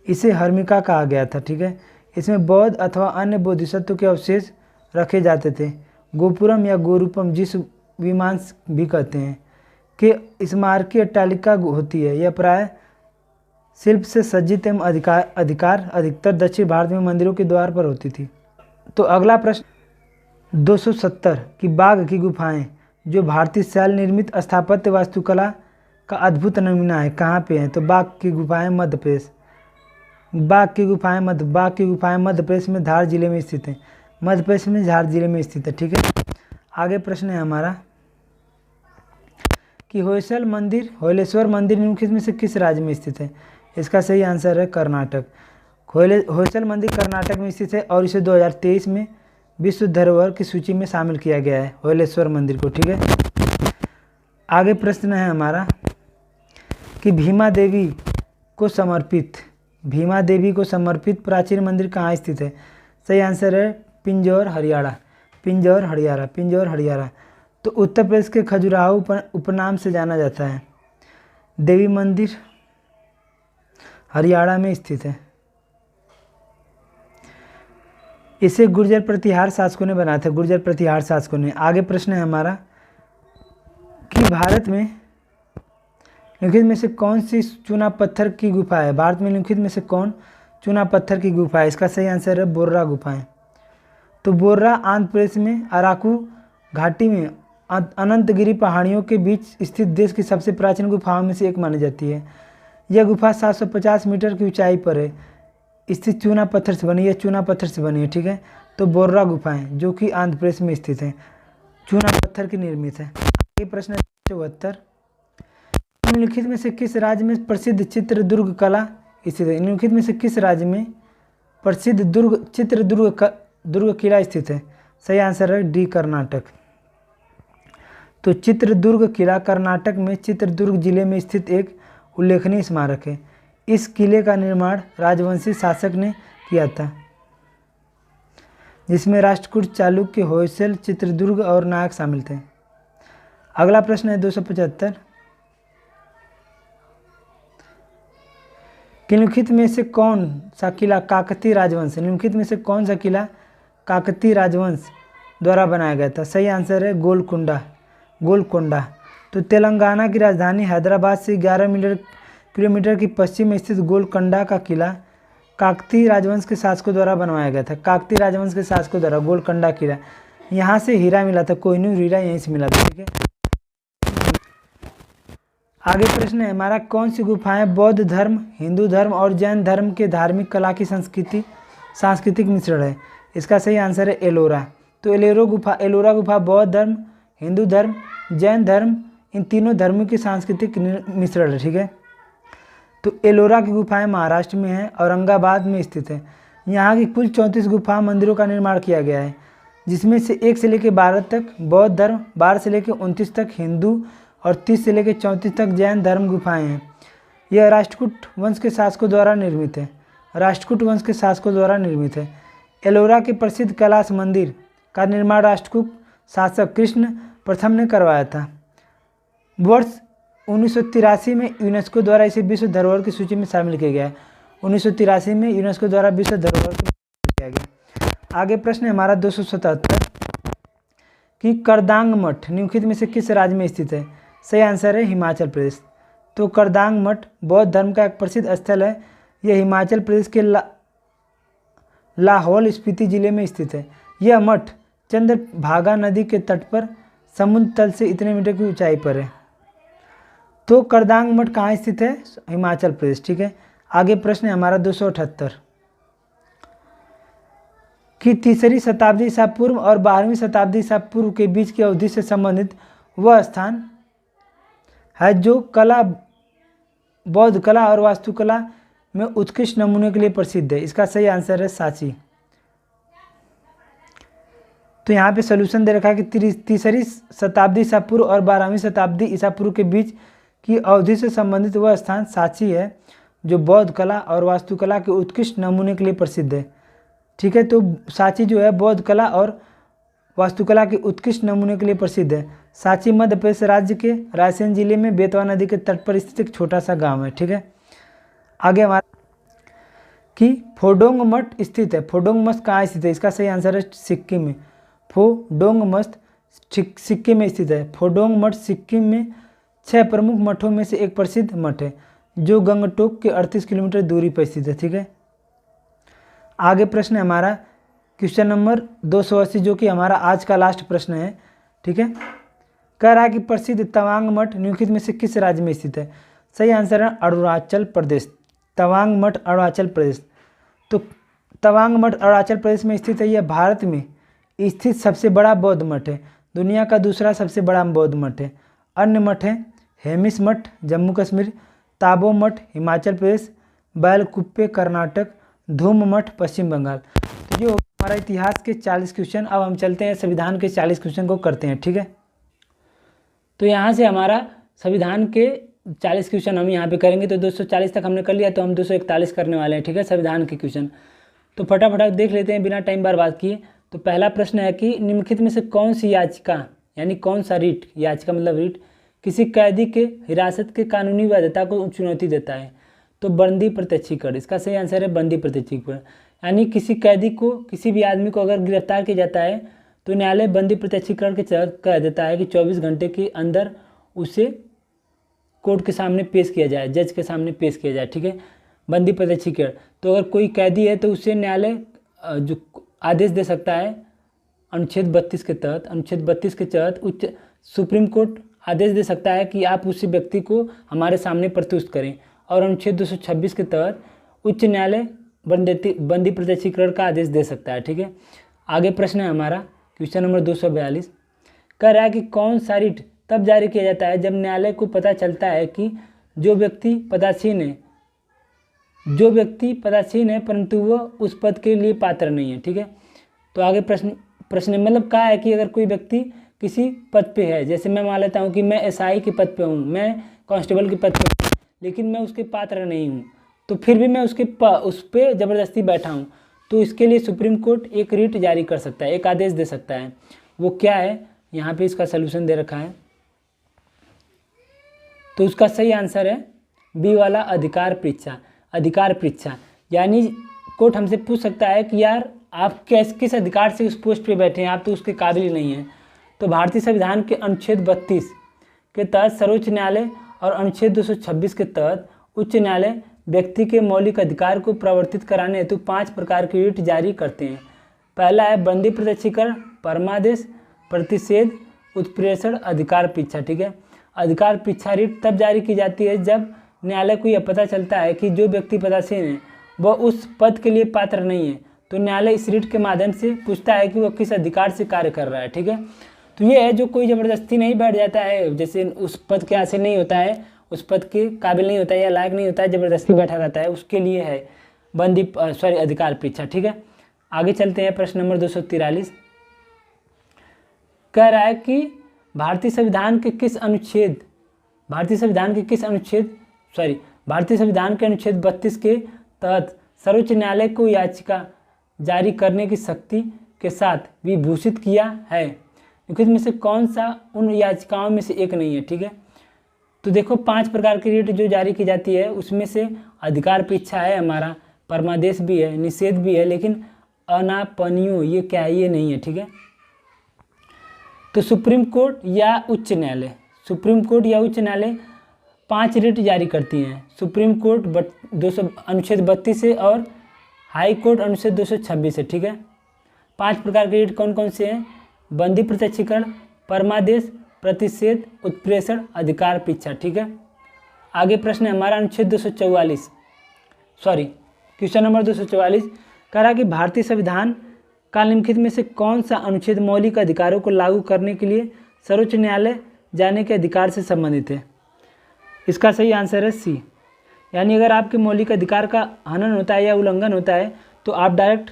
इसे हर्मिका कहा गया था, ठीक है। इसमें बौद्ध अथवा अन्य बोधिसत्व के अवशेष रखे जाते थे। गोपुरम या गोरूपम, जिस विमान भी कहते हैं, के स्मारकीय अट्टालिका होती है। यह प्राय शिल्प से सज्जित एवं अधिकतर दक्षिण भारत में मंदिरों के द्वार पर होती थी। तो अगला प्रश्न 270 कि बाघ की गुफाएं, जो भारतीय शैल निर्मित स्थापत्य वास्तुकला का अद्भुत नमूना है, कहाँ पे हैं? तो बाघ की गुफाएं मध्य प्रदेश। बाघ की गुफाएं मध्य प्रदेश में धार जिले में स्थित है, मध्य प्रदेश में धार जिले में स्थित है, ठीक है। आगे प्रश्न है हमारा कि होयलेश्वर मंदिर निम्नलिखित में से किस राज्य में स्थित है? इसका सही आंसर है कर्नाटक। होयसल मंदिर कर्नाटक में स्थित है और इसे 2023 में विश्व धरोहर की सूची में शामिल किया गया है, होयलेश्वर मंदिर को, ठीक है। आगे प्रश्न है हमारा कि भीमा देवी को समर्पित प्राचीन मंदिर कहाँ स्थित है? सही आंसर है पिंजौर हरियाणा। तो उत्तर प्रदेश के खजुराहो उपनाम से जाना जाता है। देवी मंदिर हरियाणा में स्थित है। इसे गुर्जर प्रतिहार शासकों ने बनाया था, आगे प्रश्न है हमारा कि भारत में निम्नलिखित में से कौन सी चूना पत्थर की गुफा है? भारत में निम्नलिखित में से कौन चूना पत्थर की गुफा है? इसका सही आंसर है बोर्रा गुफाएं। तो बोर्रा आंध्र प्रदेश में अराकू घाटी में अनंतगिरी पहाड़ियों के बीच स्थित देश की सबसे प्राचीन गुफाओं में से एक मानी जाती है। यह गुफा 750 मीटर की ऊंचाई पर है, स्थित चूना पत्थर से बनी है, ठीक है। तो बोर्रा गुफाएं जो कि आंध्र प्रदेश में स्थित है, चूना पत्थर की निर्मित है। आगे प्रश्न 74 निम्नलिखित में से किस राज्य में प्रसिद्ध चित्रदुर्ग कला स्थित है? निम्नलिखित में से किस राज्य में प्रसिद्ध चित्रदुर्ग किला स्थित है? सही आंसर है डी कर्नाटक। तो चित्रदुर्ग किला कर्नाटक में चित्रदुर्ग जिले में स्थित एक उल्लेखनीय स्मारक है। इस किले का निर्माण राजवंशी शासक ने किया था, जिसमें राष्ट्रकूट, चालुक्य, होयसल, चित्रदुर्ग और नायक शामिल थे। अगला प्रश्न है 275 निम्नलिखित में से कौन सा किला काकतीय राजवंश द्वारा बनाया गया था? सही आंसर है गोलकोंडा। तो तेलंगाना की राजधानी हैदराबाद से 11 किलोमीटर की पश्चिम में स्थित गोलकोंडा का किला काकतीय राजवंश के शासकों द्वारा बनवाया गया था। गोलकोंडा किला, यहाँ से हीरा मिला था, कोहिनूर हीरा यहीं से मिला था, ठीक है। आगे प्रश्न है हमारा, कौन सी गुफाएं बौद्ध धर्म, हिंदू धर्म और जैन धर्म के धार्मिक कला की सांस्कृतिक मिश्रण है? इसका सही आंसर है एलोरा। तो एलोरा गुफा बौद्ध धर्म, हिंदू धर्म, जैन धर्म, इन तीनों धर्मों की सांस्कृतिक मिश्रण है। ठीक है, तो एलोरा की गुफाएं महाराष्ट्र में हैं, औरंगाबाद में स्थित है। यहाँ की कुल 34 गुफा मंदिरों का निर्माण किया गया है, जिसमें से 1 से लेकर 12 तक बौद्ध धर्म, 12 से लेकर 29 तक हिंदू और 30 से लेकर 34 तक जैन धर्म गुफाएं हैं। यह राष्ट्रकूट वंश के शासकों द्वारा निर्मित है। एलोरा के प्रसिद्ध कैलाश मंदिर का निर्माण राष्ट्रकूट शासक कृष्ण प्रथम ने करवाया था। वर्ष 1983 में यूनेस्को द्वारा इसे विश्व धरोहर की सूची में शामिल किया गया है। 1983 में यूनेस्को द्वारा विश्व धरोहर की किया गया। आगे प्रश्न है हमारा 277 कि करदांग मठ निम्नलिखित में से किस राज्य में स्थित है? सही आंसर है हिमाचल प्रदेश। तो करदांग मठ बौद्ध धर्म का एक प्रसिद्ध स्थल है। यह हिमाचल प्रदेश के लाहौल स्पीति जिले में स्थित है। यह मठ चंद्रभागा नदी के तट पर समुद्र तल से इतने मीटर की ऊंचाई पर है। तो करदांग मठ कहाँ स्थित है? हिमाचल प्रदेश। ठीक है, आगे प्रश्न है हमारा 278 कि 3री शताब्दी ईसा पूर्व और 12वीं शताब्दी ईसा पूर्व के बीच की अवधि से संबंधित वह स्थान है जो बौद्ध कला और वास्तुकला में उत्कृष्ट नमूने के लिए प्रसिद्ध है। इसका सही आंसर है सांची। तो यहाँ पे सोल्यूशन दे रखा है कि 3री शताब्दी ईसा पूर्व और 12वीं शताब्दी ईसा पूर्व के बीच की अवधि से संबंधित वह स्थान सांची है जो बौद्ध कला और वास्तुकला के उत्कृष्ट नमूने के लिए प्रसिद्ध है। ठीक है, तो सांची जो है बौद्ध कला और वास्तुकला के उत्कृष्ट नमूने के लिए प्रसिद्ध है। सांची मध्य प्रदेश राज्य के रायसेन जिले में बेतवा नदी के तट पर स्थित एक छोटा सा गांव है। ठीक है, आगे हमारा कि फोडोंग मठ स्थित है। फोडोंग मठ कहाँ स्थित है? इसका सही आंसर है सिक्किम में। फोडोंग मठ सिक्किम में स्थित है। फोडोंग मठ सिक्किम में 6 प्रमुख मठों में से एक प्रसिद्ध मठ है जो गंगटोक के 38 किलोमीटर दूरी पर स्थित है। ठीक है, आगे प्रश्न है हमारा क्वेश्चन नंबर 280 जो कि हमारा आज का लास्ट प्रश्न है। ठीक है, कह रहा है कि प्रसिद्ध तवांग मठ निम्नलिखित में से किस राज्य में स्थित है? सही आंसर है अरुणाचल प्रदेश। तवांग मठ अरुणाचल प्रदेश। तो तवांग मठ अरुणाचल प्रदेश में स्थित है। यह भारत में स्थित सबसे बड़ा बौद्ध मठ है। दुनिया का दूसरा सबसे बड़ा बौद्ध मठ है। अन्य मठ हैं हेमिस मठ जम्मू कश्मीर, ताबो मठ हिमाचल प्रदेश, बैलकुप्पे कर्नाटक, धूम मठ पश्चिम बंगाल। तो ये हमारा इतिहास के 40 क्वेश्चन। अब हम चलते हैं संविधान के 40 क्वेश्चन को करते हैं। ठीक है, तो यहाँ से हमारा संविधान के 40 क्वेश्चन हम यहाँ पे करेंगे। तो 240 तक हमने कर लिया, तो हम 241 करने वाले हैं। ठीक है, संविधान के क्वेश्चन तो फटाफट देख लेते हैं बिना टाइम बर्बाद किए। तो पहला प्रश्न है कि निम्नलिखित में से कौन सी याचिका यानी कौन सा रीट, याचिका मतलब रीट, किसी कैदी के हिरासत के कानूनी वैधता को चुनौती देता है? तो बंदी प्रत्यक्षीकरण। इसका सही आंसर है बंदी प्रत्यक्षीकरण। यानी किसी कैदी को, किसी भी आदमी को अगर गिरफ्तार किया जाता है तो न्यायालय बंदी प्रत्यक्षीकरण के तहत कह देता है कि 24 घंटे के अंदर उसे कोर्ट के सामने पेश किया जाए, जज के सामने पेश किया जाए। ठीक है, बंदी प्रत्यक्षीकरण। तो अगर कोई कैदी है तो उससे न्यायालय जो आदेश दे सकता है अनुच्छेद 32 के तहत, अनुच्छेद 32 के तहत सुप्रीम कोर्ट आदेश दे सकता है कि आप उसी व्यक्ति को हमारे सामने प्रस्तुत करें। और अनुच्छेद 226 के तहत उच्च न्यायालय बंदी प्रत्यक्षीकरण का आदेश दे सकता है। ठीक है, आगे प्रश्न है हमारा क्वेश्चन नंबर 242। कह रहा है कि कौन सा रिट तब जारी किया जाता है जब न्यायालय को पता चलता है कि जो व्यक्ति पदासीन है परंतु वह उस पद के लिए पात्र नहीं है। ठीक है, तो आगे प्रश्न मतलब कहा है कि अगर कोई व्यक्ति किसी पद पे है, जैसे मैं मान लेता हूँ कि मैं एसआई के पद पे हूँ, मैं कांस्टेबल के पद पे हूँ, लेकिन मैं उसके पात्र नहीं हूँ, तो फिर भी मैं उस पर ज़बरदस्ती बैठा हूँ, तो इसके लिए सुप्रीम कोर्ट एक रिट जारी कर सकता है, एक आदेश दे सकता है। वो क्या है, यहाँ पे इसका सलूशन दे रखा है। तो उसका सही आंसर है बी वाला, अधिकार परीक्षा। यानी कोर्ट हमसे पूछ सकता है कि यार आप किस अधिकार से उस पोस्ट पे बैठे हैं, आप तो उसके काबिल ही नहीं हैं। तो भारतीय संविधान के अनुच्छेद 32 के तहत सर्वोच्च न्यायालय और अनुच्छेद 226 के तहत उच्च न्यायालय व्यक्ति के मौलिक अधिकार को प्रवर्तित कराने हेतु 5 प्रकार की रिट जारी करते हैं। पहला है बंदी प्रत्यक्षीकरण, परमादेश, प्रतिषेध, उत्प्रेषण, अधिकार परीक्षा। ठीक है, अधिकार परीक्षा रिट तब जारी की जाती है जब न्यायालय को यह पता चलता है कि जो व्यक्ति पदासीन है वह उस पद के लिए पात्र नहीं है। तो न्यायालय इस रिट के माध्यम से पूछता है कि वह किस अधिकार से कार्य कर रहा है। ठीक है, तो ये है जो कोई ज़बरदस्ती नहीं बैठ जाता है, जैसे उस पद के हासिल नहीं होता है, उस पद के काबिल नहीं होता है या लायक नहीं होता है, ज़बरदस्ती बैठा रहता है, उसके लिए है अधिकार परीक्षा। ठीक है, आगे चलते हैं। प्रश्न नंबर 243 कह रहा है कि भारतीय संविधान के अनुच्छेद 32 के तहत सर्वोच्च न्यायालय को याचिका जारी करने की शक्ति के साथ विभूषित किया है। निम्नलिखित में से कौन सा उन याचिकाओं में से एक नहीं है। ठीक है, तो देखो 5 प्रकार की रिट जो जारी की जाती है उसमें से अधिकार परीक्षा है हमारा, परमादेश भी है, निषेध भी है, लेकिन अनापनियो ये क्या है, ये नहीं है। ठीक है, तो सुप्रीम कोर्ट या उच्च न्यायालय 5 रिट जारी करती हैं। सुप्रीम कोर्ट अनुच्छेद 32 से और हाई कोर्ट अनुच्छेद 226 से। ठीक है, 5 प्रकार के रिट कौन कौन से हैं? बंदी प्रत्यक्षीकरण, परमादेश, प्रतिषेध, उत्प्रेषण, अधिकार परीक्षा। ठीक है, आगे प्रश्न है हमारा अनुच्छेद 244 क्वेश्चन नंबर 244 कह रहा कि भारतीय संविधान का निम्नलिखित में से कौन सा अनुच्छेद मौलिक अधिकारों को लागू करने के लिए सर्वोच्च न्यायालय जाने के अधिकार से संबंधित है? इसका सही आंसर है सी, यानी अगर आपके मौलिक अधिकार का हनन होता है या उल्लंघन होता है तो आप डायरेक्ट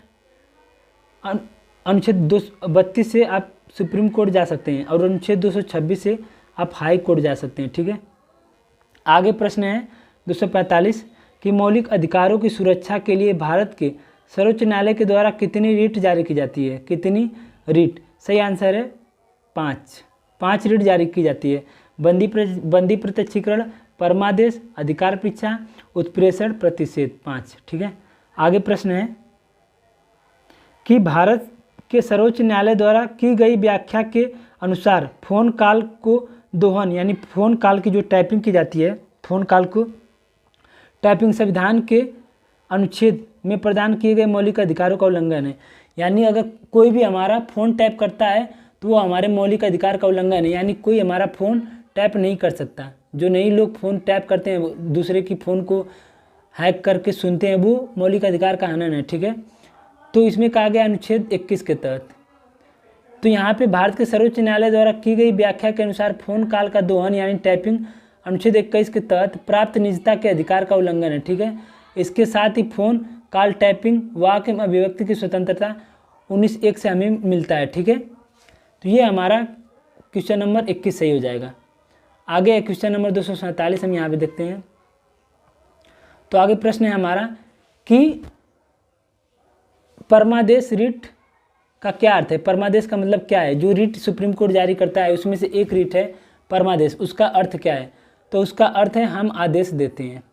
अनुच्छेद 232 से आप सुप्रीम कोर्ट जा सकते हैं और अनुच्छेद 226 से आप हाई कोर्ट जा सकते हैं। ठीक है, आगे प्रश्न है 245 कि मौलिक अधिकारों की सुरक्षा के लिए भारत के सर्वोच्च न्यायालय के द्वारा कितनी रिट जारी की जाती है? कितनी रिट? सही आंसर है 5 रिट जारी की जाती है। बंदी प्रत्यक्षीकरण, परमादेश, अधिकार परीक्षा, उत्प्रेषण, प्रतिषेध, 5। ठीक है, आगे प्रश्न है कि भारत के सर्वोच्च न्यायालय द्वारा की गई व्याख्या के अनुसार फ़ोन कॉल को दोहन यानी फ़ोन कॉल की जो टाइपिंग की जाती है, फ़ोन कॉल को टाइपिंग संविधान के अनुच्छेद में प्रदान किए गए मौलिक अधिकारों का उल्लंघन है। यानी अगर कोई भी हमारा फ़ोन टैप करता है तो वो हमारे मौलिक अधिकार का उल्लंघन है, यानी कोई हमारा फ़ोन टैप नहीं कर सकता। जो नई लोग फ़ोन टैप करते हैं, दूसरे की फ़ोन को हैक करके सुनते हैं, वो मौलिक अधिकार का हनन है। ठीक है, तो इसमें कहा गया अनुच्छेद 21 के तहत। तो यहाँ पे भारत के सर्वोच्च न्यायालय द्वारा की गई व्याख्या के अनुसार फ़ोन कॉल का दोहन यानी टैपिंग अनुच्छेद 21 के तहत प्राप्त निजता के अधिकार का उल्लंघन है। ठीक है, इसके साथ ही फ़ोन कॉल टैपिंग वाक एवं अभिव्यक्ति की स्वतंत्रता 19(1) से हमें मिलता है। ठीक है, तो ये हमारा क्वेश्चन नंबर 21 सही हो जाएगा। आगे क्वेश्चन नंबर 247 हम यहाँ पे देखते हैं। तो आगे प्रश्न है हमारा कि परमादेश रिट का क्या अर्थ है? परमादेश का मतलब क्या है? जो रिट सुप्रीम कोर्ट जारी करता है उसमें से एक रिट है परमादेश, उसका अर्थ क्या है? तो उसका अर्थ है हम आदेश देते हैं।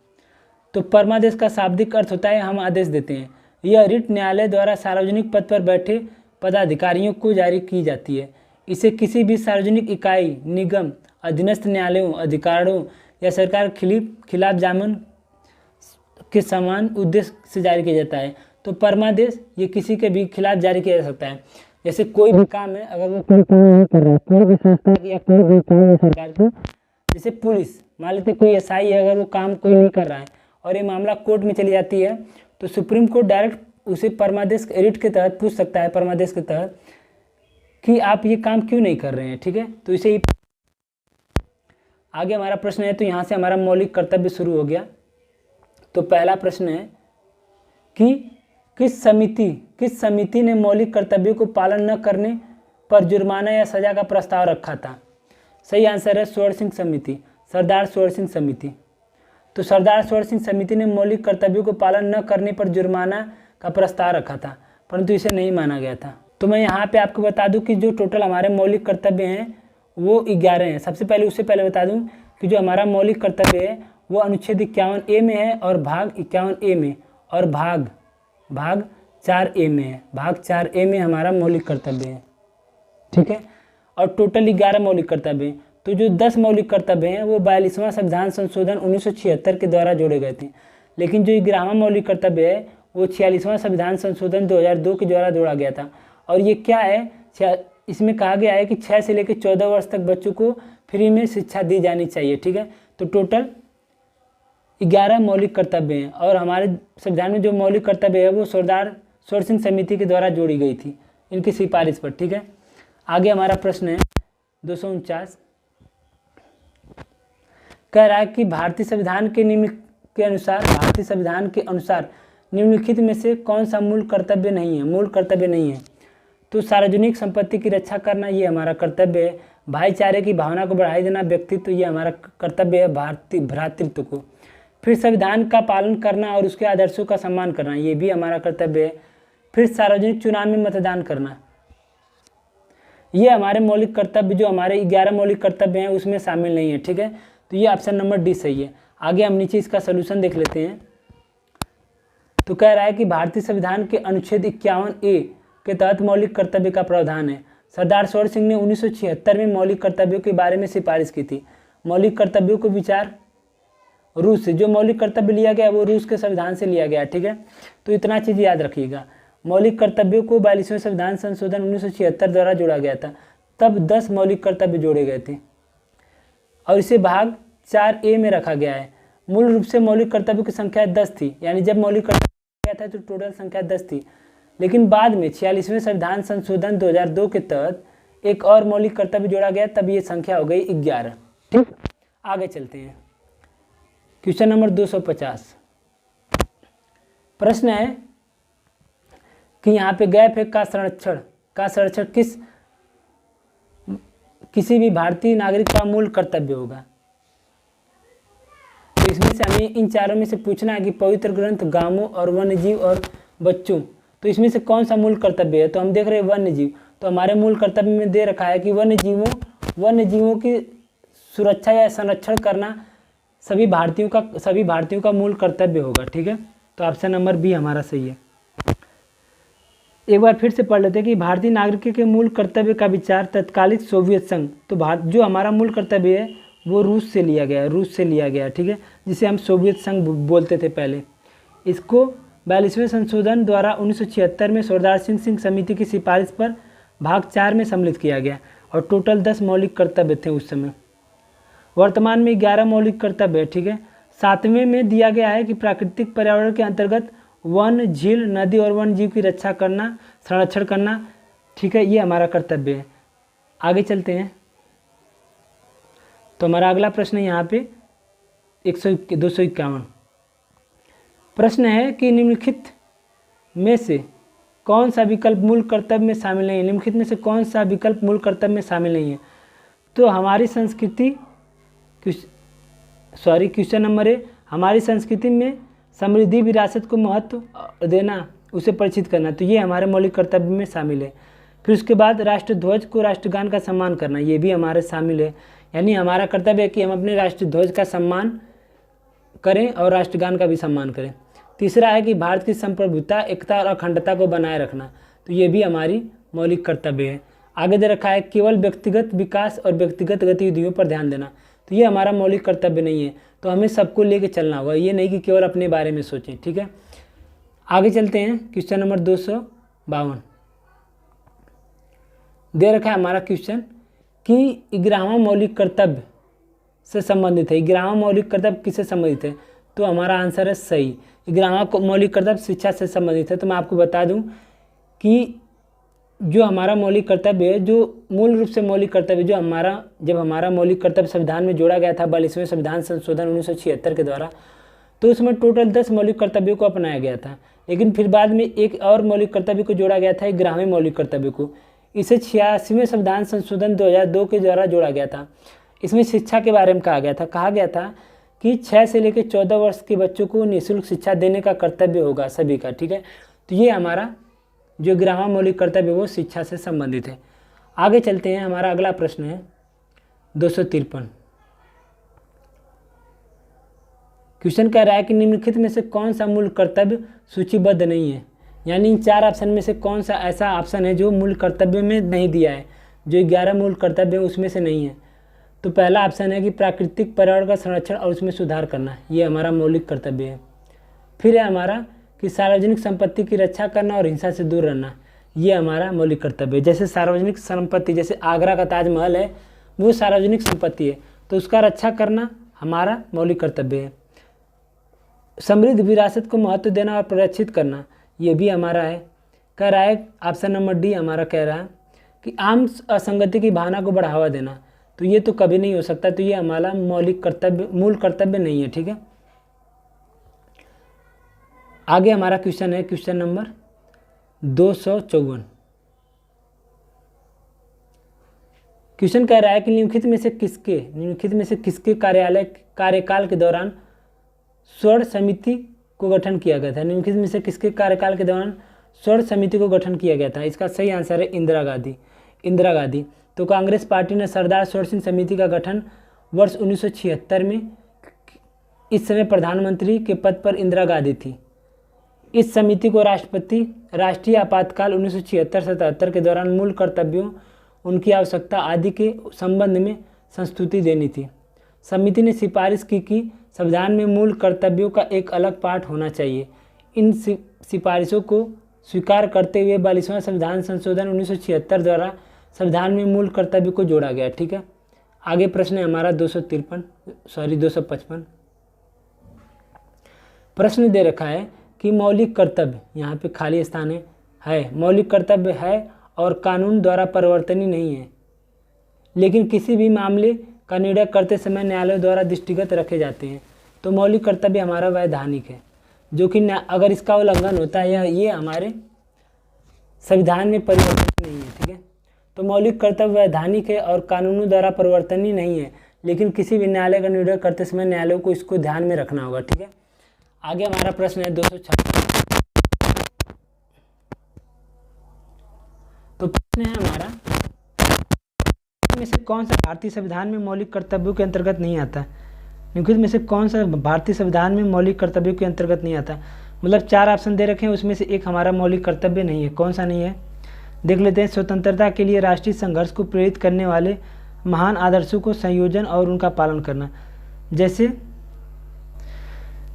तो परमादेश का शाब्दिक अर्थ होता है हम आदेश देते हैं। यह रिट न्यायालय द्वारा सार्वजनिक पद पर बैठे पदाधिकारियों को जारी की जाती है। इसे किसी भी सार्वजनिक इकाई, निगम, अधीनस्थ न्यायालयों, अधिकारों या सरकार के खिलाफ जामन के समान उद्देश्य से जारी किया जाता है। तो परमादेश ये किसी के भी खिलाफ जारी किया जा सकता है। जैसे कोई भी काम है, अगर वो कोई काम नहीं कर रहा है, कोई भी संस्था या कोई भी काम है सरकार को, जैसे पुलिस, मान लेते कोई एसआई है, अगर वो काम कोई नहीं कर रहा है और ये मामला कोर्ट में चली जाती है तो सुप्रीम कोर्ट डायरेक्ट उसे परमादेश रिट के तहत पूछ सकता है, परमादेश के तहत, कि आप ये काम क्यों नहीं कर रहे हैं। ठीक है, तो इसे ही आगे हमारा प्रश्न है। तो यहाँ से हमारा मौलिक कर्तव्य शुरू हो गया। तो पहला प्रश्न है कि किस समिति ने मौलिक कर्तव्यों को पालन न करने पर जुर्माना या सजा का प्रस्ताव रखा था? सही आंसर है स्वर्ण सिंह समिति, सरदार स्वर्ण सिंह समिति। तो सरदार स्वर्ण सिंह समिति ने मौलिक कर्तव्यों को पालन न करने पर जुर्माना का प्रस्ताव रखा था, परंतु इसे नहीं माना गया था। तो मैं यहाँ पे आपको बता दूं कि जो टोटल हमारे मौलिक कर्तव्य हैं वो 11 हैं। सबसे पहले उससे पहले बता दूं कि जो हमारा मौलिक कर्तव्य है वो अनुच्छेद 51A में है और भाग 51A में और भाग 4A में है। भाग 4A में हमारा मौलिक कर्तव्य है। ठीक है, और टोटल 11 मौलिक कर्तव्य हैं। तो जो 10 मौलिक कर्तव्य हैं वो 42वां संविधान संशोधन 1976 के द्वारा जोड़े गए थे, लेकिन जो 11वां मौलिक कर्तव्य है वो 46वां संविधान संशोधन 2002 के द्वारा जोड़ा गया था। और ये क्या है? इसमें कहा गया है कि 6 से लेकर 14 वर्ष तक बच्चों को फ्री में शिक्षा दी जानी चाहिए। ठीक है, तो टोटल 11 मौलिक कर्तव्य हैं और हमारे संविधान में जो मौलिक कर्तव्य है वो सरदार स्वर्ण सिंह समिति के द्वारा जोड़ी गई थी इनकी सिफारिश पर। ठीक है, आगे हमारा प्रश्न है 249, कह रहा है कि भारतीय संविधान के अनुसार निम्नलिखित में से कौन सा मूल कर्तव्य नहीं है। तो सार्वजनिक संपत्ति की रक्षा करना ये हमारा कर्तव्य है। भाईचारे की भावना को बढ़ावा देना व्यक्तित्व ये हमारा कर्तव्य है भ्रातृत्व को। फिर संविधान का पालन करना और उसके आदर्शों का सम्मान करना ये भी हमारा कर्तव्य है। फिर सार्वजनिक चुनाव में मतदान करना ये हमारे मौलिक कर्तव्य, जो हमारे 11 मौलिक कर्तव्य हैं उसमें शामिल नहीं है। ठीक है, तो ये ऑप्शन नंबर डी सही है। आगे हम नीचे इसका सोल्यूशन देख लेते हैं। तो कह रहा है कि भारतीय संविधान के अनुच्छेद 51A के तहत मौलिक कर्तव्य का प्रावधान है। सरदार स्वर्ण सिंह ने 1976 में मौलिक कर्तव्यों के बारे में सिफारिश की थी। मौलिक कर्तव्यों को विचार रूस से, जो मौलिक कर्तव्य लिया गया वो रूस के संविधान से लिया गया। ठीक है, तो इतना चीज़ याद रखिएगा। मौलिक कर्तव्यों को 42वें संविधान संशोधन 1976 द्वारा जोड़ा गया था। तब 10 मौलिक कर्तव्य जोड़े गए थे और इसे भाग 4A में रखा गया है। मूल रूप से मौलिक कर्तव्यों की संख्या 10 थी, यानी जब मौलिक कर्तव्य गया था तो टोटल संख्या 10 थी। लेकिन बाद में 46वें संविधान संशोधन 2002 के तहत एक और मौलिक कर्तव्य जोड़ा गया, तब ये संख्या हो गई 11। ठीक, आगे चलते हैं। क्वेश्चन नंबर 250, प्रश्न है कि यहाँ पे गैप है का संरक्षण किसी भी भारतीय नागरिक का मूल कर्तव्य होगा। तो इसमें से हमें इन चारों में से पूछना है कि पवित्र ग्रंथ, गांवों और वन्यजीव और बच्चों, तो इसमें से कौन सा मूल कर्तव्य है। तो हम देख रहे हैं वन्यजीव, तो हमारे मूल कर्तव्य में दे रखा है कि वन्यजीवों की सुरक्षा या संरक्षण करना सभी भारतीयों का मूल कर्तव्य होगा। ठीक है, तो ऑप्शन नंबर बी हमारा सही है। एक बार फिर से पढ़ लेते हैं कि भारतीय नागरिक के मूल कर्तव्य का विचार तत्कालिक सोवियत संघ, तो जो हमारा मूल कर्तव्य है वो रूस से लिया गया। ठीक है, जिसे हम सोवियत संघ बोलते थे पहले। इसको 42वें संशोधन द्वारा 1976 में सरदार सिंह समिति की सिफारिश पर भाग 4 में सम्मिलित किया गया और टोटल 10 मौलिक कर्तव्य थे उस समय। वर्तमान में 11 मौलिक कर्तव्य है। ठीक है, 7वें में दिया गया है कि प्राकृतिक पर्यावरण के अंतर्गत वन, झील, नदी और वन जीव की रक्षा करना, संरक्षण करना। ठीक है, ये हमारा कर्तव्य है। आगे चलते हैं। तो हमारा अगला प्रश्न है यहाँ पे 251 प्रश्न है कि निम्नलिखित में से कौन सा विकल्प मूल कर्तव्य में शामिल नहीं है। निम्नलिखित में से कौन सा विकल्प मूल कर्तव्य में शामिल नहीं है। तो हमारी संस्कृति, क्वेश्चन नंबर है, हमारी संस्कृति में समृद्धि विरासत को महत्व देना, उसे परिचित करना, तो ये हमारे मौलिक कर्तव्य में शामिल है। फिर उसके बाद राष्ट्रध्वज को राष्ट्रगान का सम्मान करना, ये भी हमारे शामिल है। यानी हमारा कर्तव्य है कि हम अपने राष्ट्रध्वज का सम्मान करें और राष्ट्रगान का भी सम्मान करें। तीसरा है कि भारत की संप्रभुता, एकता और अखंडता को बनाए रखना, तो ये भी हमारी मौलिक कर्तव्य है। आगे दे रखा है केवल व्यक्तिगत विकास और व्यक्तिगत गतिविधियों पर ध्यान देना, तो ये हमारा मौलिक कर्तव्य नहीं है। तो हमें सबको लेके चलना होगा, ये नहीं कि केवल अपने बारे में सोचें। ठीक है, आगे चलते हैं। क्वेश्चन नंबर 252 दे रखा है हमारा क्वेश्चन कि 11वां मौलिक कर्तव्य से संबंधित है। 11वां मौलिक कर्तव्य किससे संबंधित है। तो हमारा आंसर है सही, 11वां मौलिक कर्तव्य शिक्षा से संबंधित है। तो मैं आपको बता दूं कि जो हमारा मौलिक कर्तव्य है, जो मूल रूप से मौलिक कर्तव्य जब हमारा मौलिक कर्तव्य संविधान में जोड़ा गया था 42वें संविधान संशोधन 1976 के द्वारा, तो उसमें टोटल 10 मौलिक कर्तव्यों को अपनाया गया था। लेकिन फिर बाद में एक और मौलिक कर्तव्य को जोड़ा गया था, 11वें मौलिक कर्तव्य को। इसे 86वें संविधान संशोधन 2002 के द्वारा जोड़ा गया था। इसमें शिक्षा के बारे में कहा गया था कि 6 से लेकर 14 वर्ष के बच्चों को निःशुल्क शिक्षा देने का कर्तव्य होगा सभी का। ठीक है, तो ये हमारा जो 11वां मौलिक कर्तव्य वो शिक्षा से संबंधित है। आगे चलते हैं। हमारा अगला प्रश्न है 253। क्वेश्चन कह रहा है कि निम्नलिखित में से कौन सा मूल कर्तव्य सूचीबद्ध नहीं है। यानी इन 4 ऑप्शन में से कौन सा ऐसा ऑप्शन है जो मूल कर्तव्य में नहीं दिया है, जो 11 मूल कर्तव्य है उसमें से नहीं है। तो पहला ऑप्शन है कि प्राकृतिक पर्यावरण का संरक्षण और उसमें सुधार करना, ये हमारा मौलिक कर्तव्य है। फिर है हमारा कि सार्वजनिक संपत्ति की रक्षा करना और हिंसा से दूर रहना, ये हमारा मौलिक कर्तव्य है। जैसे सार्वजनिक संपत्ति, जैसे आगरा का ताजमहल है, वो सार्वजनिक संपत्ति है, तो उसका रक्षा करना हमारा मौलिक कर्तव्य है। समृद्ध विरासत को महत्व देना और संरक्षित करना, ये भी हमारा है। कह रहा है ऑप्शन नंबर डी हमारा कह रहा है कि आम असंगति की भावना को बढ़ावा देना, तो ये तो कभी नहीं हो सकता, तो ये हमारा मौलिक कर्तव्य, मूल कर्तव्य नहीं है। ठीक है, आगे हमारा क्वेश्चन है क्वेश्चन नंबर 254। क्वेश्चन कह रहा है कि निम्नलिखित में से किसके कार्यकाल के दौरान स्वर्ण समिति को गठन किया गया था। निम्नलिखित में से किसके कार्यकाल के दौरान स्वर्ण समिति को गठन किया गया था। इसका सही आंसर है इंदिरा गांधी। तो कांग्रेस पार्टी ने सरदार स्वर्ण सिंह समिति का गठन वर्ष 1976 में, इस समय प्रधानमंत्री के पद पर इंदिरा गांधी थी। इस समिति को राष्ट्रीय आपातकाल 1976-77 के दौरान मूल कर्तव्यों, उनकी आवश्यकता आदि के संबंध में संस्तुति देनी थी। समिति ने सिफारिश की कि संविधान में मूल कर्तव्यों का एक अलग पाठ होना चाहिए। इन सिफारिशों को स्वीकार करते हुए 42वां संविधान संशोधन 1976 द्वारा संविधान में मूल कर्तव्य को जोड़ा गया। ठीक है, आगे प्रश्न है हमारा 255। प्रश्न दे रखा है कि मौलिक कर्तव्य, यहाँ पे खाली स्थान है, मौलिक कर्तव्य है और कानून द्वारा परिवर्तनीय नहीं है, लेकिन किसी भी मामले का निर्णय करते समय न्यायालय द्वारा दृष्टिगत रखे जाते हैं। तो मौलिक कर्तव्य हमारा वैधानिक है, जो कि अगर इसका उल्लंघन होता है ये हमारे संविधान में परिवर्तन नहीं है। ठीक है, तो मौलिक कर्तव्य वैधानिक है और कानूनों द्वारा परिवर्तनीय नहीं है, लेकिन किसी भी न्यायालय का निर्णय करते समय न्यायालय को इसको ध्यान में रखना होगा। ठीक है, आगे हमारा प्रश्न है 256। तो प्रश्न है हमारा में से कौन सा भारतीय संविधान में मौलिक कर्तव्यों के अंतर्गत नहीं आता। निम्नलिखित में से कौन सा भारतीय संविधान में मौलिक कर्तव्यों के अंतर्गत नहीं आता। मतलब 4 ऑप्शन दे रखे हैं, उसमें से एक हमारा मौलिक कर्तव्य नहीं है। कौन सा नहीं है देख लेते हैं। स्वतंत्रता के लिए राष्ट्रीय संघर्ष को प्रेरित करने वाले महान आदर्शों को संयोजन और उनका पालन करना,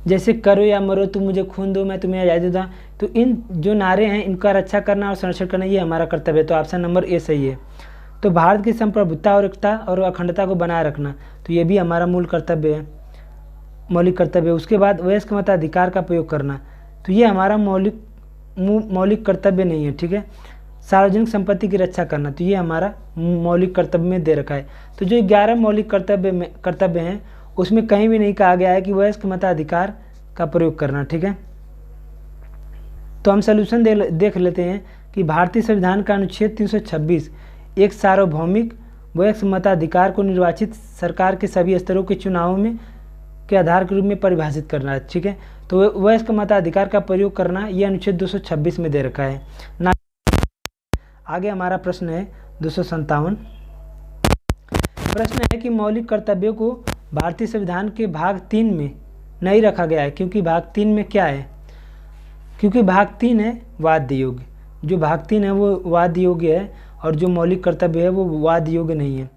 जैसे करो या मरो, तुम मुझे खून दो मैं तुम्हें आज़ादी दूँ। तो इन जो नारे हैं इनका रक्षा करना और संरक्षण करना ये हमारा कर्तव्य है। तो ऑप्शन नंबर ए सही है। तो भारत की संप्रभुता और एकता और अखंडता को बनाए रखना, तो ये भी हमारा मौलिक कर्तव्य है। उसके बाद वयस्क मताधिकार का प्रयोग करना, तो ये हमारा मौलिक कर्तव्य नहीं है। ठीक है, सार्वजनिक संपत्ति की रक्षा करना, तो ये हमारा मौलिक कर्तव्य में दे रखा है। तो जो 11 मौलिक कर्तव्य हैं उसमें कहीं भी नहीं कहा गया है कि वयस्क मताधिकार का प्रयोग करना। ठीक है, तो हम सलूशन देख लेते हैं कि भारतीय संविधान का अनुच्छेद 326 एक सार्वभौमिक वयस्क मताधिकार को निर्वाचित सरकार के सभी स्तरों के चुनावों में के आधार के रूप में परिभाषित करना है। ठीक है, तो वयस्क मताधिकार का प्रयोग करना यह अनुच्छेद 226 में दे रखा है ना। आगे हमारा प्रश्न है 257। प्रश्न है कि मौलिक कर्तव्यों को भारतीय संविधान के भाग 3 में नहीं रखा गया है, क्योंकि भाग 3 में क्या है। क्योंकि भाग 3 है वाद्य योग्य, जो भाग 3 है वो वाद्य योग्य है और जो मौलिक कर्तव्य है वो वाद्य योग्य नहीं है।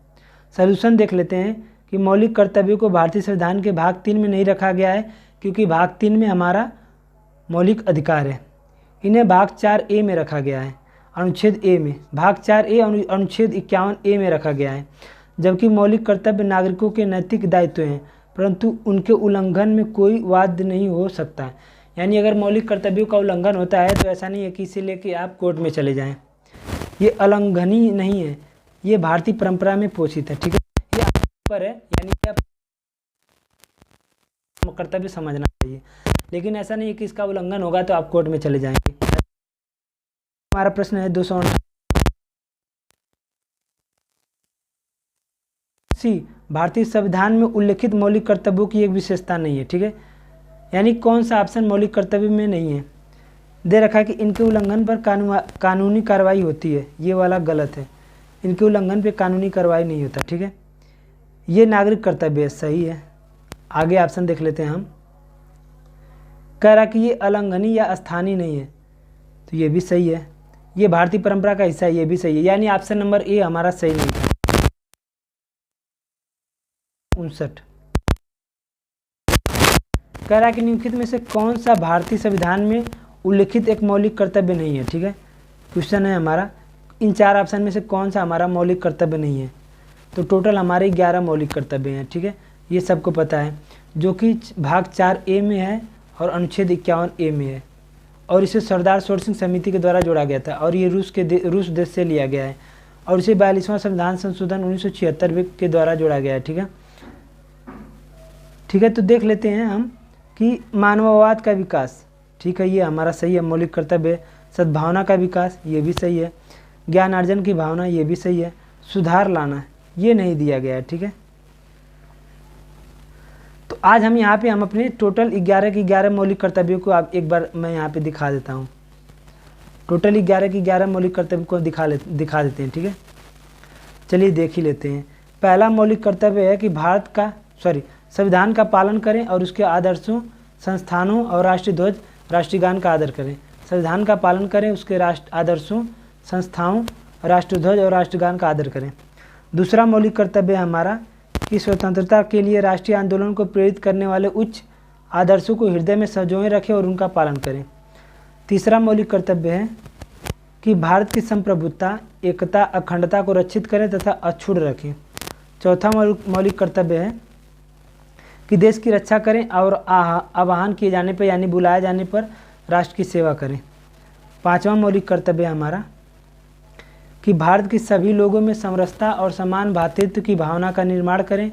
सलूशन देख लेते हैं कि मौलिक कर्तव्यों को भारतीय संविधान के भाग 3 में नहीं रखा गया है, क्योंकि भाग 3 में हमारा मौलिक अधिकार है। इन्हें भाग 4A में रखा गया है, अनुच्छेद ए में। भाग 4A अनुच्छेद 51A में रखा गया है। जबकि मौलिक कर्तव्य नागरिकों के नैतिक दायित्व हैं, परंतु उनके उल्लंघन में कोई वाद नहीं हो सकता। यानी अगर मौलिक कर्तव्यों का उल्लंघन होता है तो ऐसा नहीं है कि इसे लेके आप कोर्ट में चले जाएं। ये उल्लंघनीय नहीं है, ये भारतीय परंपरा में पोषित है। ठीक है, ये आप पर है, यानी आप कर्तव्य समझना चाहिए, लेकिन ऐसा नहीं है कि इसका उल्लंघन होगा तो आप कोर्ट में चले जाएंगे। हमारा प्रश्न है 258। भारतीय संविधान में उल्लिखित मौलिक कर्तव्यों की एक विशेषता नहीं है। ठीक है, यानी कौन सा ऑप्शन मौलिक कर्तव्य में नहीं है। दे रखा है कि इनके उल्लंघन पर कानूनी कार्रवाई होती है, ये वाला गलत है। इनके उल्लंघन पे कानूनी कार्रवाई नहीं होता। ठीक है, ये नागरिक कर्तव्य है, सही है। आगे ऑप्शन देख लेते हैं हम। कह रहा कि ये अलंघनीय या अस्थानीय नहीं है, तो ये भी सही है। ये भारतीय परंपरा का हिस्सा है, ये भी सही है। यानी ऑप्शन नंबर ए हमारा सही नहीं है। 59। कह रहा कि निम्नलिखित में से कौन सा भारतीय संविधान में उल्लिखित एक मौलिक कर्तव्य नहीं है। ठीक है, क्वेश्चन है हमारा इन 4 ऑप्शन में से कौन सा हमारा मौलिक कर्तव्य नहीं है। तो टोटल हमारे 11 मौलिक कर्तव्य हैं, ठीक है, ये सबको पता है, जो कि भाग 4A में है और अनुच्छेद 51A में है, और इसे सरदार सरोवर सिंह समिति के द्वारा जोड़ा गया था, और ये रूस देश से लिया गया है, और इसे 42वां संविधान संशोधन 1976 के द्वारा जोड़ा गया है, ठीक है। ठीक है, तो देख लेते हैं हम कि मानववाद का विकास, ठीक है, ये हमारा सही है, मौलिक कर्तव्य। सद्भावना का विकास, ये भी सही है। ज्ञानार्जन की भावना, ये भी सही है। सुधार लाना, ये नहीं दिया गया है, ठीक है। तो आज हम अपने टोटल 11 के 11 मौलिक कर्तव्यों को आप एक बार मैं यहाँ पे दिखा देता हूँ। टोटल 11 के 11 मौलिक कर्तव्य को दिखा देते हैं, ठीक है। चलिए देख ही लेते हैं। पहला मौलिक कर्तव्य है कि संविधान का पालन करें और उसके आदर्शों, संस्थानों और राष्ट्रीय ध्वज, राष्ट्रीय गान का आदर करें। संविधान का पालन करें, उसके आदर्शों, संस्थाओं, राष्ट्रीय ध्वज और राष्ट्रगान का आदर करें। दूसरा मौलिक कर्तव्य है हमारा कि स्वतंत्रता के लिए राष्ट्रीय आंदोलन को प्रेरित करने वाले उच्च आदर्शों को हृदय में संजोए रखें और उनका पालन करें। तीसरा मौलिक कर्तव्य है कि भारत की संप्रभुता, एकता, अखंडता को रक्षित करें तथा अक्षुण्ण रखें। चौथा मौलिक कर्तव्य है कि देश की रक्षा करें और आह्वान किए जाने पर यानी बुलाए जाने पर राष्ट्र की सेवा करें। पांचवा मौलिक कर्तव्य हमारा कि भारत के सभी लोगों में समरसता और समान भ्रातृत्व की भावना का निर्माण करें,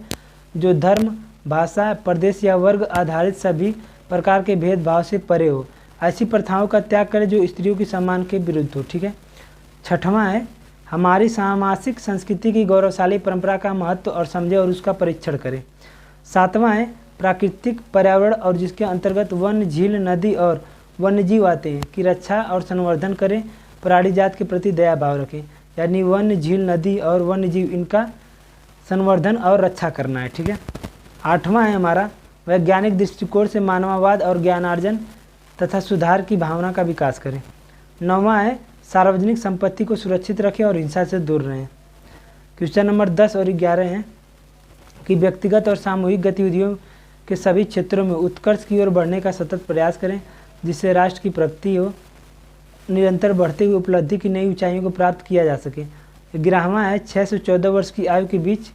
जो धर्म, भाषा, प्रदेश या वर्ग आधारित सभी प्रकार के भेदभाव से परे हो। ऐसी प्रथाओं का त्याग करें जो स्त्रियों की सम्मान के विरुद्ध हो, ठीक है। छठवां है हमारी सामाजिक संस्कृति की गौरवशाली परंपरा का महत्व और समझे और उसका परीक्षण करें। सातवां है प्राकृतिक पर्यावरण और जिसके अंतर्गत वन, झील, नदी और वन्यजीव आते हैं की रक्षा और संवर्धन करें। प्राणी जात के प्रति दया भाव रखें, यानी वन, झील, नदी और वन्यजीव, इनका संवर्धन और रक्षा करना है, ठीक है। आठवां है हमारा वैज्ञानिक दृष्टिकोण से मानववाद और ज्ञानार्जन तथा सुधार की भावना का विकास करें। नौवां है सार्वजनिक संपत्ति को सुरक्षित रखें और हिंसा से दूर रहें। क्वेश्चन नंबर 10 और 11 हैं कि व्यक्तिगत और सामूहिक गतिविधियों के सभी क्षेत्रों में उत्कर्ष की ओर बढ़ने का सतत प्रयास करें, जिससे राष्ट्र की प्रगति हो, निरंतर बढ़ते हुए उपलब्धि की नई ऊंचाइयों को प्राप्त किया जा सके। 11वां है 6 से 14 वर्ष की आयु के बीच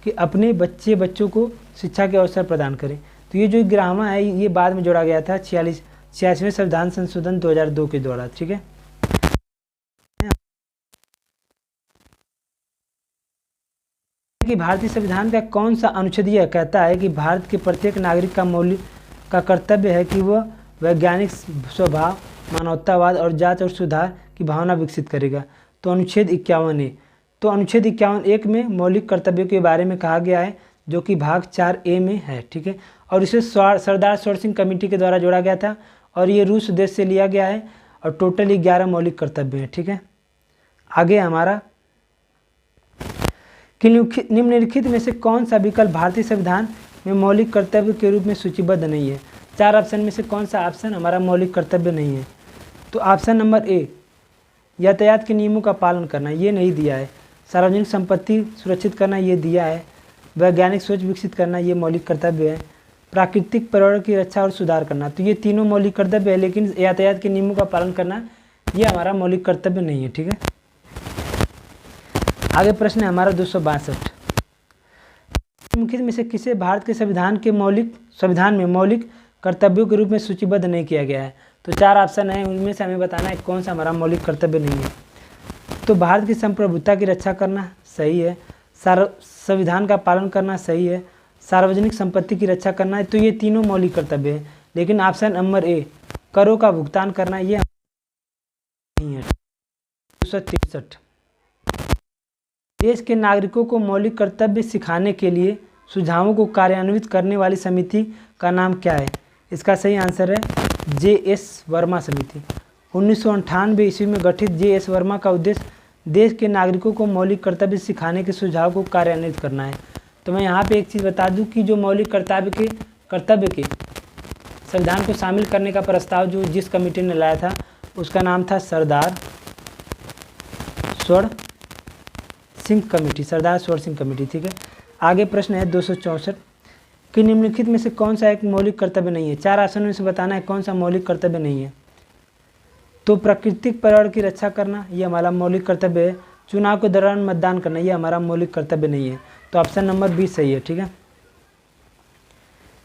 कि अपने बच्चों को शिक्षा के अवसर प्रदान करें। तो ये जो 11वां है ये बाद में जोड़ा गया था 86वें संविधान संशोधन 2002 के द्वारा, ठीक है। कि भारतीय संविधान का कौन सा अनुच्छेद यह कहता है कि भारत के प्रत्येक नागरिक का कर्तव्य है कि वह वैज्ञानिक स्वभाव, मानवतावाद और जांच और सुधार की भावना विकसित करेगा। तो अनुच्छेद 51 है। तो अनुच्छेद 51(1) में मौलिक कर्तव्यों के बारे में कहा गया है, जो कि भाग 4A में है, ठीक है। और इसे सरदार सरोवर सिंह कमेटी के द्वारा जोड़ा गया था और ये रूस देश से लिया गया है और टोटल 11 मौलिक कर्तव्य हैं, ठीक है। आगे हमारा कि निम्नलिखित में से कौन सा विकल्प भारतीय संविधान में मौलिक कर्तव्य के रूप में सूचीबद्ध नहीं है। 4 ऑप्शन में से कौन सा ऑप्शन हमारा मौलिक कर्तव्य नहीं है। तो ऑप्शन नंबर ए, यातायात के नियमों का पालन करना, ये नहीं दिया है। सार्वजनिक संपत्ति सुरक्षित करना, ये दिया है। वैज्ञानिक सोच विकसित करना, ये मौलिक कर्तव्य है। प्राकृतिक पर्यावरण की रक्षा और सुधार करना, तो ये तीनों मौलिक कर्तव्य है, लेकिन यातायात के नियमों का पालन करना ये हमारा मौलिक कर्तव्य नहीं है, ठीक है। आगे प्रश्न है हमारा 262। निम्नलिखित में से किसे भारत के संविधान में मौलिक कर्तव्यों के रूप में सूचीबद्ध नहीं किया गया है। तो 4 ऑप्शन है, उनमें से हमें बताना है कौन सा हमारा मौलिक कर्तव्य नहीं है। तो भारत की संप्रभुता की रक्षा करना सही है, संविधान का पालन करना सही है, सार्वजनिक संपत्ति की रक्षा करना है, तो ये तीनों मौलिक कर्तव्य है। लेकिन ऑप्शन नंबर ए, करों का भुगतान करना, ये नहीं है। 263 देश के नागरिकों को मौलिक कर्तव्य सिखाने के लिए सुझावों को कार्यान्वित करने वाली समिति का नाम क्या है। इसका सही आंसर है JS वर्मा समिति। 1998 ईस्वी में गठित JS वर्मा का उद्देश्य देश के नागरिकों को मौलिक कर्तव्य सिखाने के सुझाव को कार्यान्वित करना है। तो मैं यहाँ पे एक चीज़ बता दूँ कि जो मौलिक कर्तव्य के संविधान को शामिल करने का प्रस्ताव जिस कमेटी ने लाया था उसका नाम था सरदार सरोवर सिंह कमेटी, ठीक है। आगे प्रश्न है 264 कि निम्नलिखित में से कौन सा एक मौलिक कर्तव्य नहीं है। 4 ऑप्शन में से बताना है कौन सा मौलिक कर्तव्य नहीं है। तो प्राकृतिक पर्यावरण की रक्षा करना, ये हमारा मौलिक कर्तव्य है। चुनाव के दौरान मतदान करना, ये हमारा मौलिक कर्तव्य नहीं है। तो ऑप्शन नंबर बी सही है, ठीक है।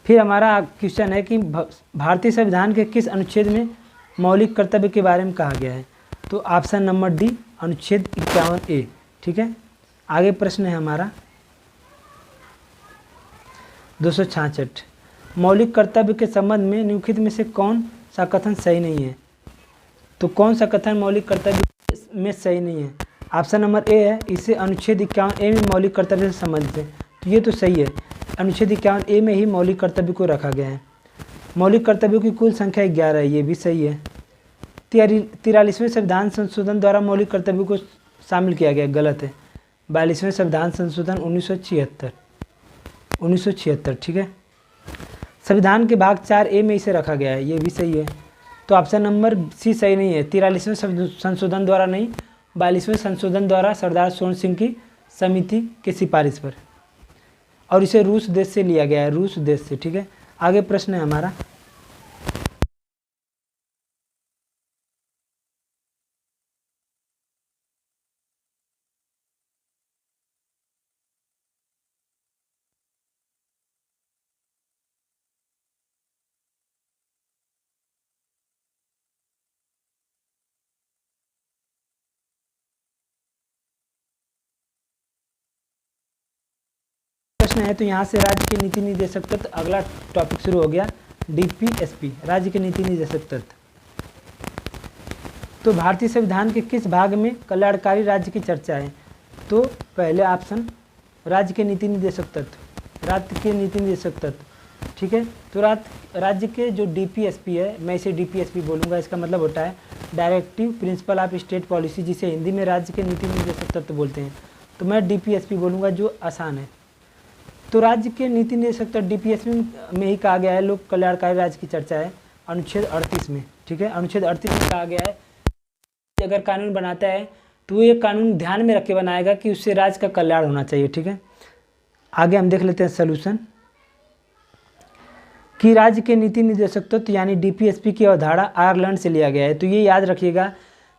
फिर हमारा क्वेश्चन है कि भारतीय संविधान के किस अनुच्छेद में मौलिक कर्तव्य के बारे में कहा गया है? तो ऑप्शन नंबर डी अनुच्छेद 51A, ठीक है। आगे प्रश्न है हमारा 266, मौलिक कर्तव्य के संबंध में निम्नलिखित में से कौन सा कथन सही नहीं है? तो कौन सा कथन मौलिक कर्तव्य में सही नहीं है? ऑप्शन नंबर ए है, इसे अनुच्छेद 51A में मौलिक कर्तव्य से संबंधित है। तो ये तो सही है, अनुच्छेद 51A में ही मौलिक कर्तव्य को रखा गया है। मौलिक कर्तव्यों की कुल संख्या 11 है, ये भी सही है। 43वें संविधान संशोधन द्वारा मौलिक कर्तव्यों को शामिल किया गया, गलत है। 42वें संविधान संशोधन 1976, ठीक है। संविधान के भाग 4A में इसे रखा गया है, ये भी सही है। तो ऑप्शन नंबर सी सही नहीं है, 43वें संशोधन द्वारा नहीं, 42वें संशोधन द्वारा सरदार स्वर्ण सिंह की समिति के सिफारिश पर, और इसे रूस देश से लिया गया है, रूस देश से, ठीक है। आगे प्रश्न है हमारा प्रश्न है, तो यहाँ से राज्य के नीति निर्देशक तत्व, अगला टॉपिक शुरू हो गया, DPSP, राज्य के नीति निर्देशक तत्व। तो भारतीय संविधान के किस भाग में कल्याणकारी राज्य की चर्चा है? तो पहले ऑप्शन राज्य के नीति निर्देशक तत्व, राज्य के नीति निर्देशक तत्व, ठीक है। तो राज्य के जो DPSP है, मैं इसे DPSP बोलूँगा, इसका मतलब होता है directive principle of state policy, जिसे हिंदी में राज्य के नीति निर्देशक तत्व बोलते हैं। तो मैं DPSP बोलूँगा, जो आसान है। तो राज्य के नीति निर्देशक तत्व DPSP में ही कहा गया है लोक कल्याणकारी राज्य की चर्चा है, अनुच्छेद 38 में, ठीक है। अनुच्छेद 38 में कहा गया है अगर कानून बनाता है तो ये कानून ध्यान में रख के बनाएगा कि उससे राज्य का कल्याण होना चाहिए, ठीक है। आगे हम देख लेते हैं सॉल्यूशन कि राज्य के नीति निर्देशक तत्व यानी DPSP की अवधारणा आयरलैंड से लिया गया है। तो ये याद रखिएगा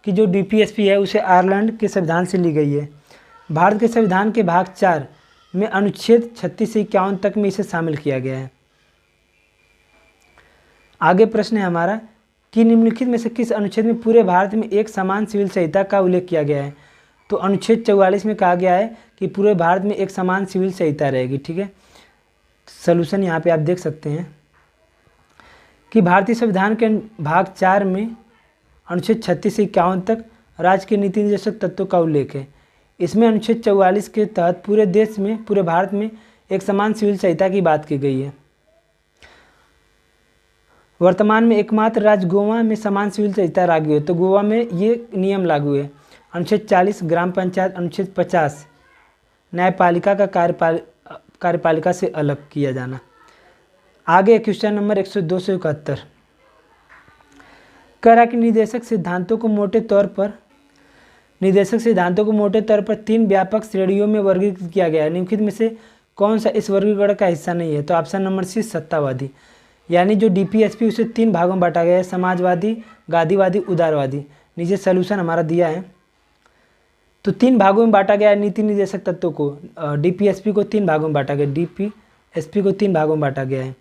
कि जो DPSP है उसे आयरलैंड के संविधान से ली गई है। भारत के संविधान के भाग 4 में अनुच्छेद 36 से 51 तक में इसे शामिल किया गया है। आगे प्रश्न है हमारा कि निम्नलिखित में से किस अनुच्छेद में पूरे भारत में एक समान सिविल संहिता का उल्लेख किया गया है? तो अनुच्छेद 44 में कहा गया है कि पूरे भारत में एक समान सिविल संहिता रहेगी, ठीक है। सॉल्यूशन यहाँ पे आप देख सकते हैं कि भारतीय संविधान के भाग 4 में अनुच्छेद 36 से 51 तक राज्य के नीति निर्देशक तत्वों का उल्लेख है। इसमें अनुच्छेद 44 के तहत पूरे देश में, पूरे भारत में एक समान सिविल संहिता की बात की गई है। वर्तमान में एकमात्र राज्य गोवा में समान सिविल संहिता लागू है, तो गोवा में ये नियम लागू है। अनुच्छेद 40 ग्राम पंचायत, अनुच्छेद 50 न्यायपालिका का कार्यपालिका से अलग किया जाना। आगे क्वेश्चन नंबर 271, करा के निदेशक सिद्धांतों को मोटे तौर पर 3 व्यापक श्रेणियों में वर्गीकृत किया गया है। निम्नलिखित में से कौन सा इस वर्गीकरण का हिस्सा नहीं है? तो ऑप्शन नंबर सी सत्तावादी, यानी जो DPSP उसे 3 भागों में बांटा गया है, समाजवादी, गांधीवादी, उदारवादी। नीचे सॉल्यूशन हमारा दिया है। तो 3 भागों में बांटा गया है नीति निर्देशक तत्वों को, DPSP को 3 भागों में बांटा गया, DPSP को 3 भागों में बांटा गया है।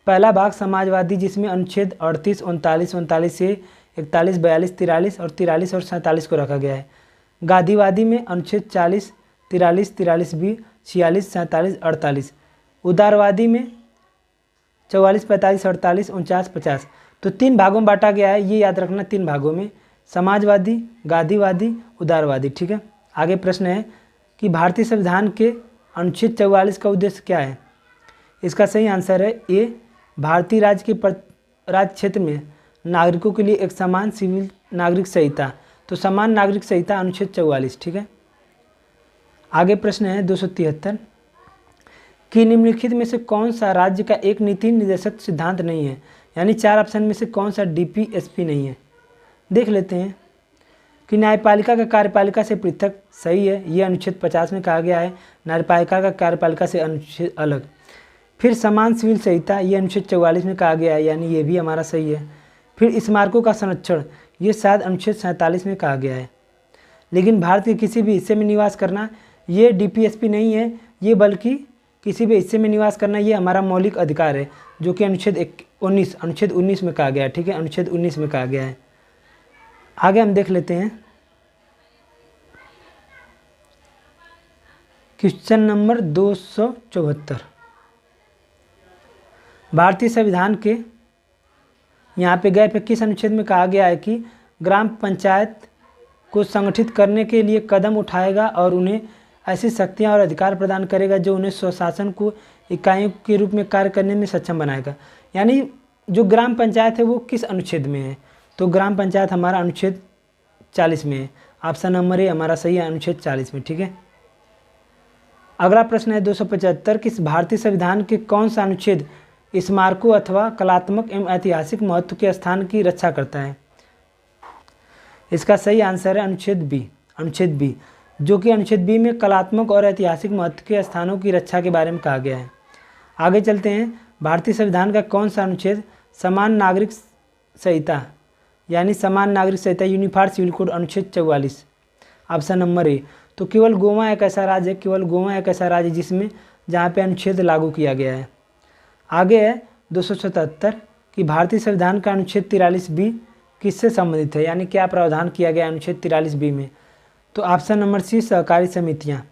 पहला भाग समाजवादी, जिसमें अनुच्छेद 38, 39 से 41, 42, 43 और 47 को रखा गया है। गांधीवादी में अनुच्छेद 40, 43, 43B, 46, 47, 48। उदारवादी में 44, 45, 48, 49, 50। तो 3 भागों में बांटा गया है, ये याद रखना, 3 भागों में, समाजवादी, गांधीवादी, उदारवादी, ठीक है। आगे प्रश्न है कि भारतीय संविधान के अनुच्छेद 44 का उद्देश्य क्या है? इसका सही आंसर है ए, भारतीय राज्य क्षेत्र में नागरिकों के लिए एक समान सिविल नागरिक संहिता। तो समान नागरिक संहिता अनुच्छेद 44, ठीक है। आगे प्रश्न है 273 कि निम्नलिखित में से कौन सा राज्य का एक नीति निर्देशक सिद्धांत नहीं है? यानी 4 ऑप्शन में से कौन सा DPSP नहीं है? देख लेते हैं कि न्यायपालिका का कार्यपालिका से पृथक, सही है, ये अनुच्छेद 50 में कहा गया है। न्यायपालिका का कार्यपालिका से अनुच्छेद अलग। फिर समान सिविल संहिता, ये अनुच्छेद 44 में कहा गया है, यानी ये भी हमारा सही है। फिर स्मारकों का संरक्षण, ये शायद अनुच्छेद 47 में कहा गया है। लेकिन भारत के किसी भी हिस्से में निवास करना ये डीपीएसपी नहीं है, ये बल्कि किसी भी हिस्से में निवास करना ये हमारा मौलिक अधिकार है, जो कि अनुच्छेद 19 में कहा गया है। ठीक है, अनुच्छेद 19 में कहा गया है। आगे हम देख लेते हैं क्वेश्चन नंबर 274। भारतीय संविधान के यहाँ पे गए पे किस अनुच्छेद में कहा गया है कि ग्राम पंचायत को संगठित करने के लिए कदम उठाएगा और उन्हें ऐसी शक्तियाँ और अधिकार प्रदान करेगा जो उन्हें स्वशासन को इकाइयों के रूप में कार्य करने में सक्षम बनाएगा। यानी जो ग्राम पंचायत है वो किस अनुच्छेद में है, तो ग्राम पंचायत हमारा अनुच्छेद 40 में है। ऑप्शन नंबर ए हमारा सही है, अनुच्छेद 40 में। ठीक है, अगला प्रश्न है 275। किस भारतीय संविधान के कौन सा अनुच्छेद स्मारकों अथवा कलात्मक एवं ऐतिहासिक महत्व के स्थान की रक्षा करता है? इसका सही आंसर है अनुच्छेद बी, अनुच्छेद बी, जो कि अनुच्छेद बी में कलात्मक और ऐतिहासिक महत्व के स्थानों की रक्षा के बारे में कहा गया है। आगे चलते हैं, भारतीय संविधान का कौन सा अनुच्छेद समान नागरिक संहिता यानी समान नागरिक संहिता यूनिफॉर्म सिविल कोड अनुच्छेद 44? ऑप्शन नंबर ए, तो केवल गोवा एक ऐसा राज्य है, केवल गोवा एक ऐसा राज्य जिसमें जहाँ पे अनुच्छेद लागू किया गया है। आगे है 277 कि भारतीय संविधान का अनुच्छेद 43B किससे संबंधित है, यानी क्या प्रावधान किया गया अनुच्छेद 43B में? तो ऑप्शन नंबर सी, सहकारी समितियाँ,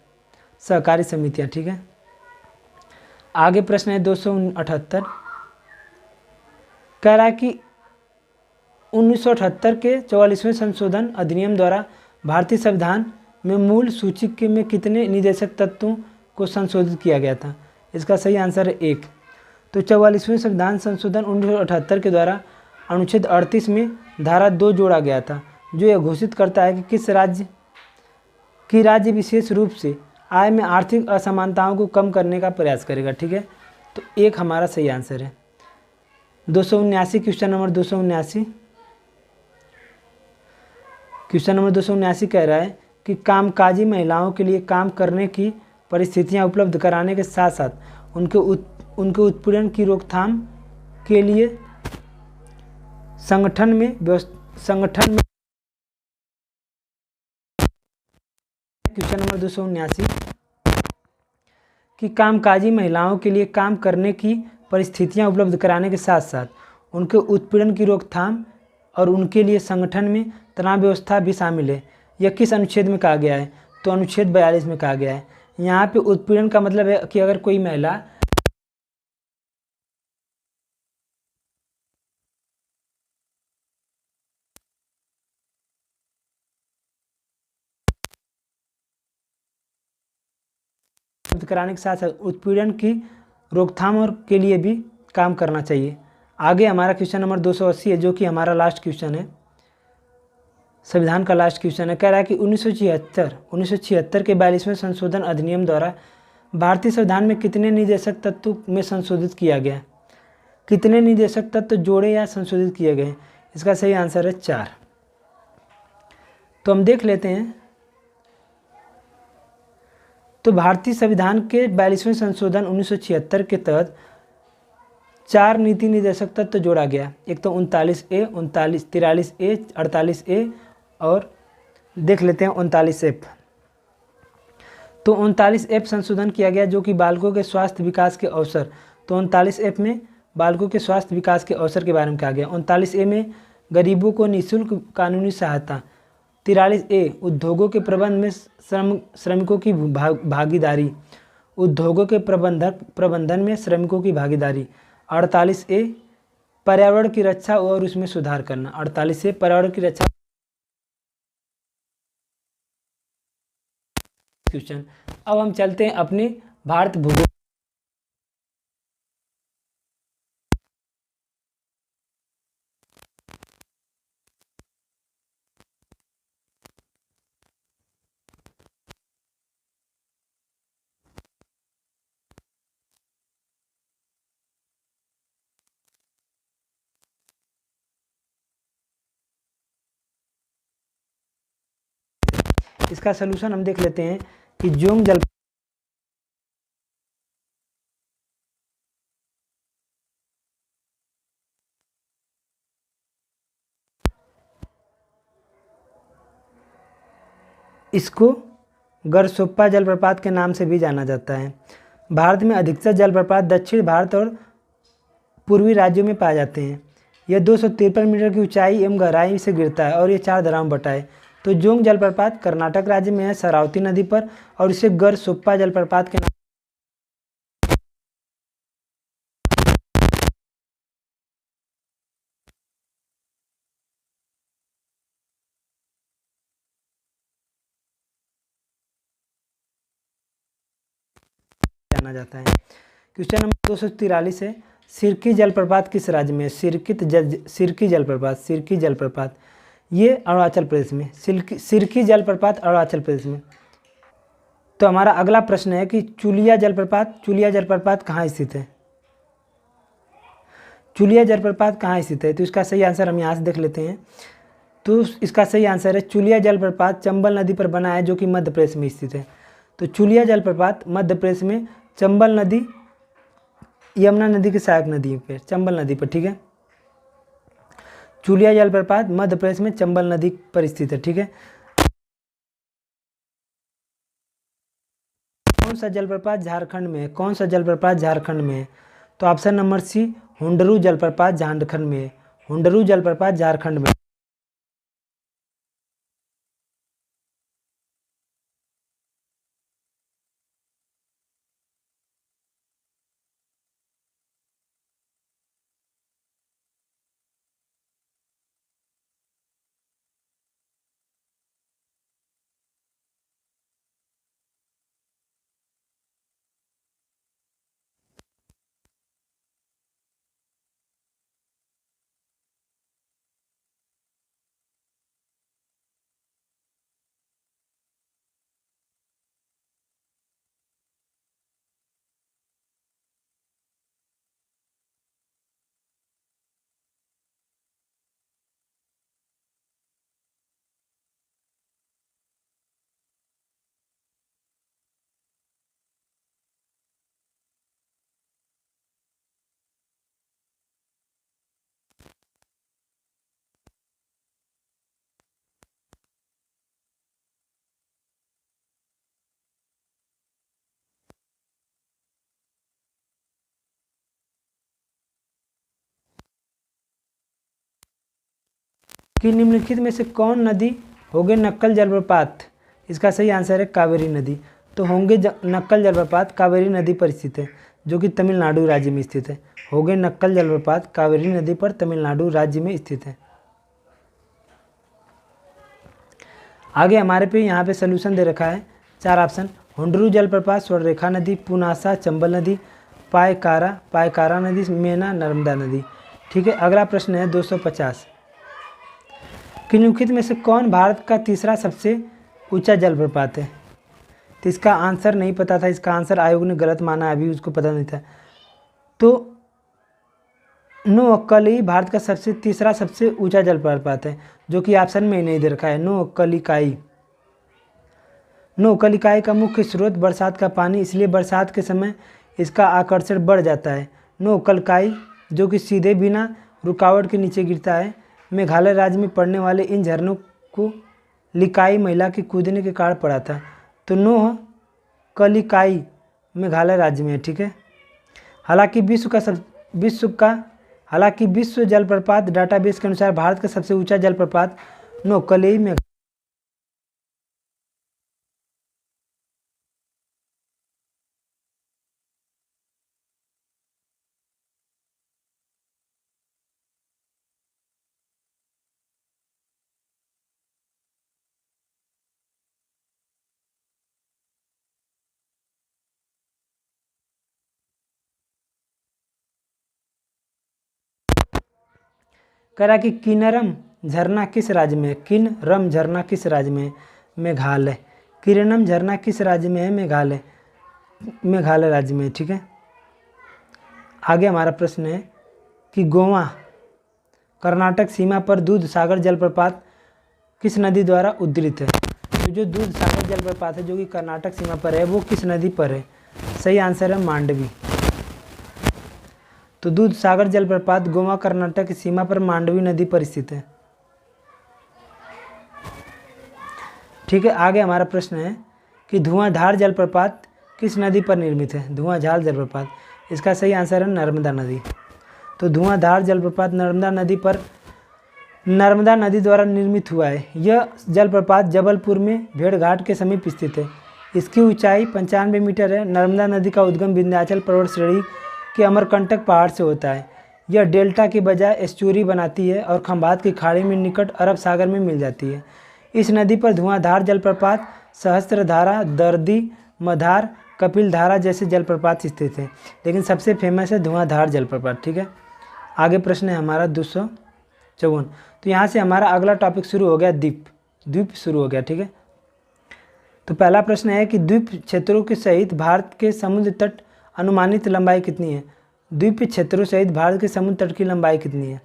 सहकारी समितियाँ। ठीक है, आगे प्रश्न है 278। कह रहा है कि 1978 के 44वें संशोधन अधिनियम द्वारा भारतीय संविधान में मूल सूची में कितने निदेशक तत्वों को संशोधित किया गया था? इसका सही आंसर है 1। तो 44वें संविधान संशोधन 1978 के द्वारा अनुच्छेद 38 में धारा 2 जोड़ा गया था, जो यह घोषित करता है कि किस राज्य की राज्य विशेष रूप से आय में आर्थिक असमानताओं को कम करने का प्रयास करेगा। ठीक है, तो 1 हमारा सही आंसर है। 279 क्वेश्चन नंबर 279, क्वेश्चन नंबर 279 कह रहा है कि कामकाजी महिलाओं के लिए काम करने की परिस्थितियां उपलब्ध कराने के साथ साथ उनके उत्पीड़न की रोकथाम के लिए संगठन में क्वेश्चन नंबर 279 कि कामकाजी महिलाओं के लिए काम करने की परिस्थितियां उपलब्ध कराने के साथ साथ उनके उत्पीड़न की रोकथाम और उनके लिए संगठन में तनाव व्यवस्था भी शामिल है। यह किस अनुच्छेद में कहा गया है? तो अनुच्छेद 42 में कहा गया है। यहाँ पे उत्पीड़न का मतलब है कि अगर कोई महिला कराने के साथ साथ उत्पीड़न की रोकथाम और के लिए भी काम करना चाहिए। आगे हमारा क्वेश्चन नंबर 280 है, जो कि हमारा लास्ट क्वेश्चन है, संविधान का लास्ट क्वेश्चन है। कह रहा है कि 1976 के 42वें संशोधन अधिनियम द्वारा भारतीय संविधान में कितने निदेशक तत्व में संशोधित किया गया? कितने निदेशक तत्व जोड़े या संशोधित किए गए? इसका सही आंसर है 4। तो हम देख लेते हैं, तो भारतीय संविधान के 42वें संशोधन 1976 के तहत 4 नीति निर्देशक तत्व जोड़ा गया। एक तो 39A, 43A, 48A और देख लेते हैं 39F। तो 39F संशोधन किया गया, जो कि बालकों के स्वास्थ्य विकास के अवसर। तो 39F में बालकों के स्वास्थ्य विकास के अवसर के बारे में कहा गया। 39A में गरीबों को निःशुल्क कानूनी सहायता। 43A उद्योगों के प्रबंध में श्रमिकों की भागीदारी, उद्योगों के प्रबंधन में श्रमिकों की भागीदारी। 48A पर्यावरण की रक्षा और उसमें सुधार करना। 48A पर्यावरण की रक्षा। क्वेश्चन, अब हम चलते हैं अपने भारत भूगोल। इसका सलूशन हम देख लेते हैं कि जोंग जल इसको गरसोप्पा जलप्रपात के नाम से भी जाना जाता है। भारत में अधिकतर जलप्रपात दक्षिण भारत और पूर्वी राज्यों में पाए जाते हैं। यह 253 मीटर की ऊंचाई एवं गहराई से गिरता है और ये 4 धाराओं में बटा है। तो जोंग जलप्रपात कर्नाटक राज्य में है शरावती नदी पर, और इसे गरसोप्पा जलप्रपात के नाम जाना जाता है। क्वेश्चन नंबर 243 है, सिरकी जलप्रपात किस राज्य में है? सिरकी जलप्रपात ये अरुणाचल प्रदेश में। सिरकी जलप्रपात अरुणाचल प्रदेश में। तो हमारा अगला प्रश्न है कि चुलिया जलप्रपात कहाँ स्थित है? चुलिया जलप्रपात कहाँ स्थित है? तो इसका सही आंसर हम यहाँ से देख लेते हैं। तो इसका सही आंसर है चुलिया जलप्रपात चंबल नदी पर बना है, जो कि मध्य प्रदेश में स्थित है। तो चुलिया जलप्रपात मध्य प्रदेश में चंबल नदी, यमुना नदी की सहायक नदी पे, चंबल नदी पर, ठीक है। चुलिया जलप्रपात मध्य प्रदेश में चंबल नदी पर स्थित है, ठीक है। कौन सा जलप्रपात झारखंड में है? कौन सा जलप्रपात झारखंड में है? तो ऑप्शन नंबर सी, हुंडरू जलप्रपात झारखंड में है। हुंडरू जलप्रपात झारखंड में। कि निम्नलिखित में से कौन नदी होंगे नक्कल जलप्रपात? इसका सही आंसर है कावेरी नदी। तो होंगे नक्कल जलप्रपात कावेरी नदी पर स्थित है, जो कि तमिलनाडु राज्य में स्थित है। होंगे नक्कल जलप्रपात कावेरी नदी पर तमिलनाडु राज्य में स्थित है। आगे हमारे पे यहाँ पे सोल्यूशन दे रखा है 4 ऑप्शन। हुंडरू जलप्रपात स्वर्णरेखा नदी, पुनासा चंबल नदी, पायकारा नदी, मेना नर्मदा नदी, ठीक है। अगला प्रश्न है 250, कि निम्नलिखित में से कौन भारत का तीसरा सबसे ऊंचा जलप्रपात है? तो इसका आंसर नहीं पता था, इसका आंसर आयोग ने गलत माना, अभी उसको पता नहीं था। तो नोअक्कली भारत का तीसरा सबसे ऊंचा जलप्रपात है, जो कि ऑप्शन में नहीं दे रखा है। नोअक्कलिकाई का मुख्य स्रोत बरसात का पानी, इसलिए बरसात के समय इसका आकर्षण बढ़ जाता है। नोअक्कलिकाई जो कि सीधे बिना रुकावट के नीचे गिरता है। मेघालय राज्य में पड़ने वाले इन झरनों को लिकाई महिला के कूदने के कारण पड़ा था। तो नोअक्कलिकाई मेघालय राज्य में है, ठीक है। हालांकि विश्व जलप्रपात डाटाबेस के अनुसार भारत का सबसे ऊंचा जलप्रपात नोअक्कली में। करा कि किन्नरम झरना किस राज्य में है? किन्नरम झरना किस राज्य में है? मेघालय। किन्नरम झरना किस राज्य में है? मेघालय राज्य में, ठीक है। आगे हमारा प्रश्न है कि गोवा कर्नाटक सीमा पर दूध सागर जलप्रपात किस नदी द्वारा उद्धृत है? तो जो दूध सागर जलप्रपात है, जो कि कर्नाटक सीमा पर है, वो किस नदी पर है? सही आंसर है मांडवी। तो दूध सागर जलप्रपात गोवा कर्नाटक की सीमा पर मांडवी नदी पर स्थित है। ठीक है, आगे हमारा प्रश्न है कि धुआंधार जलप्रपात किस नदी पर निर्मित है? धुआंधार जलप्रपात, इसका सही आंसर है नर्मदा नदी। तो धुआंधार जलप्रपात नर्मदा नदी द्वारा निर्मित हुआ है। यह जलप्रपात जबलपुर में भेड़घाट के समीप स्थित है। इसकी ऊंचाई 95 मीटर है। नर्मदा नदी का उद्गम विंध्याचल पर्वत श्रेणी के अमरकंटक पहाड़ से होता है। यह डेल्टा की बजाय एस्चुरी बनाती है और खंभात की खाड़ी में निकट अरब सागर में मिल जाती है। इस नदी पर धुआंधार जलप्रपात, सहस्त्रधारा, दर्दी, मधार, कपिलधारा जैसे जलप्रपात स्थित हैं, लेकिन सबसे फेमस है धुआंधार जलप्रपात। ठीक है, आगे प्रश्न है हमारा 254। तो यहाँ से हमारा अगला टॉपिक शुरू हो गया, द्वीप शुरू हो गया। ठीक है, तो पहला प्रश्न है कि द्वीप क्षेत्रों के सहित भारत के समुद्र तट अनुमानित लंबाई कितनी है? द्वीप क्षेत्रों सहित भारत के समुद्र तट की लंबाई कितनी है?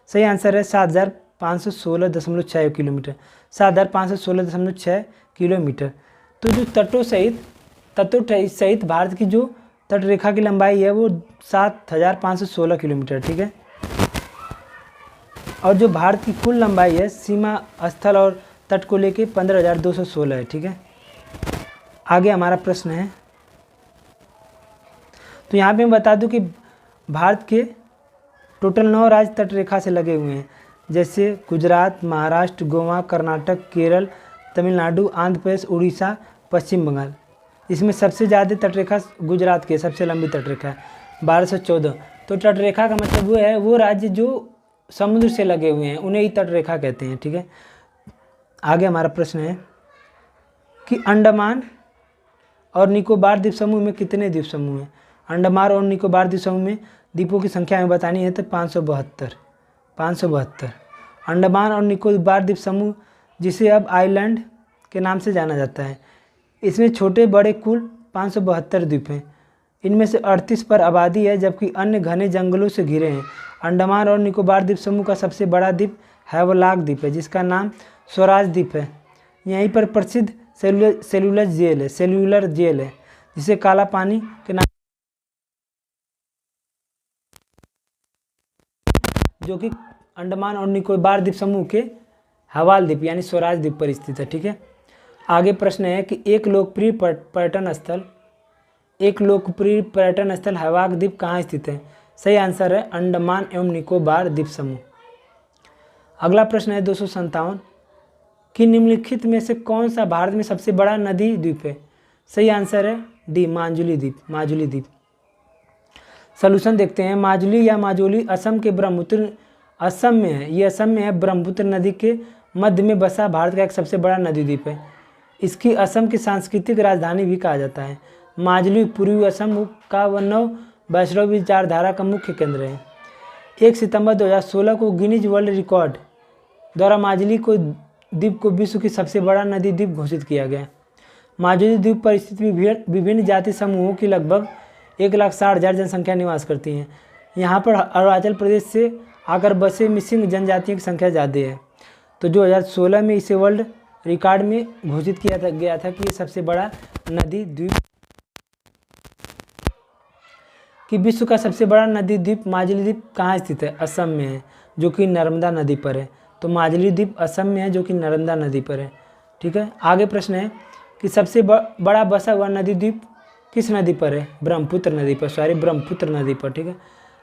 सही आंसर है 7516.6 किलोमीटर, 7516.6 किलोमीटर। तो जो तटों सहित भारत की जो तट रेखा की लंबाई है वो 7516 किलोमीटर। ठीक है, और जो भारत की कुल लंबाई है सीमा स्थल और तट को लेके 15,216 है। ठीक है, आगे हमारा प्रश्न है, तो यहाँ पे मैं बता दूं कि भारत के टोटल 9 राज्य तट रेखा से लगे हुए हैं, जैसे गुजरात, महाराष्ट्र, गोवा, कर्नाटक, केरल, तमिलनाडु, आंध्र प्रदेश, उड़ीसा, पश्चिम बंगाल। इसमें सबसे ज़्यादा तटरेखा गुजरात की सबसे लंबी तटरेखा है 1214। तो तटरेखा का मतलब वो है वो राज्य जो समुद्र से लगे हुए हैं उन्हें ही तटरेखा कहते हैं। ठीक है, आगे हमारा प्रश्न है कि अंडमान और निकोबार द्वीप समूह में कितने द्वीप समूह हैं? अंडमान और निकोबार द्वीप समूह में द्वीपों की संख्या हमें बतानी है तो 572। अंडमान और निकोबार द्वीप समूह, जिसे अब आइलैंड के नाम से जाना जाता है, इसमें छोटे बड़े कुल 572 द्वीप हैं। इनमें से 38 पर आबादी है, जबकि अन्य घने जंगलों से घिरे हैं। अंडमान और निकोबार द्वीप समूह का सबसे बड़ा द्वीप हैवलॉक द्वीप है, जिसका नाम स्वराज द्वीप है। यहीं पर प्रसिद्ध सेल्यूलर जेल है, जिसे काला पानी के नाम, जो कि अंडमान और निकोबार द्वीप समूह के हवाल द्वीप यानी स्वराज द्वीप पर स्थित है। ठीक है, आगे प्रश्न है कि एक लोकप्रिय पर्यटन स्थल हैवलॉक द्वीप कहाँ स्थित है? सही आंसर है अंडमान एवं निकोबार द्वीप समूह। अगला प्रश्न है 257 कि निम्नलिखित में से कौन सा भारत में सबसे बड़ा नदी द्वीप है? सही आंसर है डी, माजुली द्वीप। सॉल्यूशन देखते हैं। माजुली असम में है। ये असम में है। ब्रह्मपुत्र नदी के मध्य में बसा भारत का एक सबसे बड़ा नदी द्वीप है। इसकी असम की सांस्कृतिक राजधानी भी कहा जाता है। माजुली पूर्वी असम का नव वैष्णव विचारधारा का मुख्य केंद्र है। 1 सितंबर 2016 को गिनीज वर्ल्ड रिकॉर्ड द्वारा माजुली द्वीप को विश्व की सबसे बड़ा नदी द्वीप घोषित किया गया। माजुली द्वीप पर स्थित विभिन्न जाति समूहों की लगभग 1,60,000 जनसंख्या निवास करती हैं। यहाँ पर अरुणाचल प्रदेश से आकर बसे मिसिंग जनजातियों की संख्या ज़्यादा है। तो 2016 में इसे वर्ल्ड रिकॉर्ड में घोषित किया गया था कि ये सबसे बड़ा नदी द्वीप, कि विश्व का सबसे बड़ा नदी द्वीप माजुली द्वीप कहाँ स्थित है? असम में है, जो कि नर्मदा नदी पर है। तो माजुली द्वीप असम में है, जो कि नर्मदा नदी पर है। ठीक है, आगे प्रश्न है कि सबसे बड़ा बसा हुआ नदी द्वीप किस नदी पर है? ब्रह्मपुत्र नदी पर। ठीक है,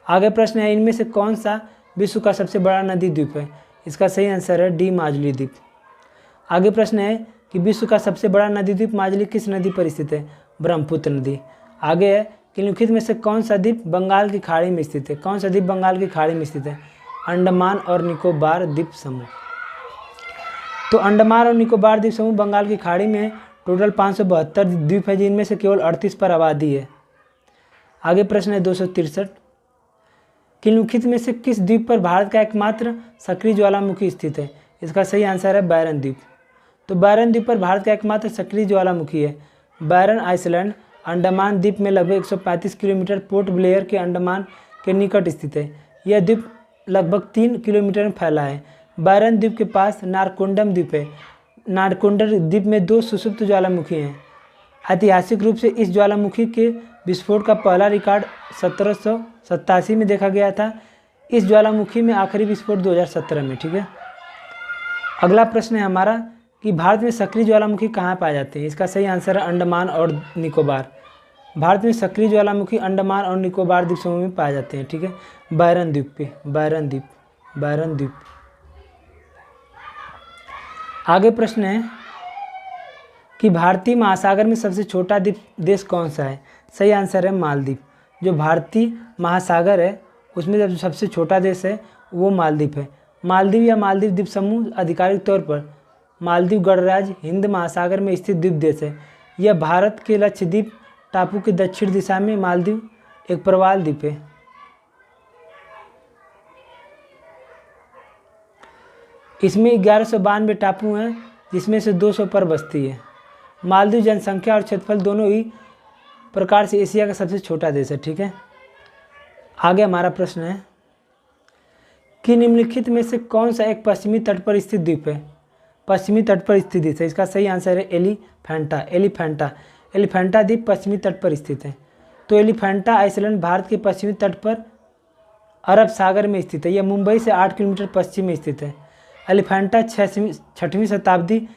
आगे प्रश्न है इनमें से कौन सा विश्व का सबसे बड़ा नदी द्वीप है? इसका सही आंसर है डी, माजुली द्वीप। आगे प्रश्न है कि विश्व का सबसे बड़ा नदी द्वीप माजुली किस नदी पर स्थित है? ब्रह्मपुत्र नदी। आगे है कि निम्नलिखित में से कौन सा द्वीप बंगाल की खाड़ी में स्थित है? कौन सा द्वीप बंगाल की खाड़ी में स्थित है? अंडमान और निकोबार द्वीप समूह। तो अंडमान और निकोबार द्वीप समूह बंगाल की खाड़ी में टोटल 572 द्वीप है, जिनमें से केवल 38 पर आबादी है। आगे प्रश्न है 263 कि निम्नलिखित में से किस द्वीप पर भारत का एकमात्र सक्रिय ज्वालामुखी स्थित है? इसका सही आंसर है बैरन द्वीप। तो बैरन द्वीप पर भारत का एकमात्र सक्रिय ज्वालामुखी है। बैरन आइसलैंड अंडमान द्वीप में लगभग 135 किलोमीटर पोर्ट ब्लेयर के अंडमान के निकट स्थित है। यह द्वीप लगभग 3 किलोमीटर में फैला है। बैरन द्वीप के पास नारकोंडम द्वीप है। नारकोंडम द्वीप में 2 सुषुप्त ज्वालामुखी हैं। ऐतिहासिक रूप से इस ज्वालामुखी के विस्फोट का पहला रिकॉर्ड 1787 में देखा गया था। इस ज्वालामुखी में आखिरी विस्फोट 2017 में। ठीक है, अगला प्रश्न है हमारा कि भारत में सक्रिय ज्वालामुखी कहाँ पाए जाते हैं। इसका सही आंसर है अंडमान और निकोबार। भारत में सक्रिय ज्वालामुखी अंडमान और निकोबार द्वीप समूह में पाए जाते हैं, ठीक है। बैरन द्वीप पे, बैरन द्वीप। आगे प्रश्न है कि भारतीय महासागर में सबसे छोटा द्वीप देश कौन सा है। सही आंसर है मालदीव। जो भारतीय महासागर है उसमें जब सबसे छोटा देश है वो मालदीव है। मालदीव या मालदीव द्वीप समूह आधिकारिक तौर पर मालदीव गणराज्य हिंद महासागर में स्थित द्वीप देश है। यह भारत के लक्षद्वीप टापू के दक्षिण दिशा में मालदीव एक प्रवाल द्वीप है। इसमें 1192 टापू हैं जिसमें से 200 पर बस्ती है। मालदीव जनसंख्या और क्षेत्रफल दोनों ही प्रकार से एशिया का सबसे छोटा देश है, ठीक है। आगे हमारा प्रश्न है कि निम्नलिखित में से कौन सा एक पश्चिमी तट पर स्थित द्वीप है। पश्चिमी तट पर स्थित द्वीप है, इसका सही आंसर है एलिफेंटा द्वीप पश्चिमी तट पर स्थित है। तो एलिफेंटा आइसलैंड भारत के पश्चिमी तट पर अरब सागर में स्थित है। यह मुंबई से 8 किलोमीटर पश्चिम में स्थित है। एलिफेंटा 6वीं शताब्दी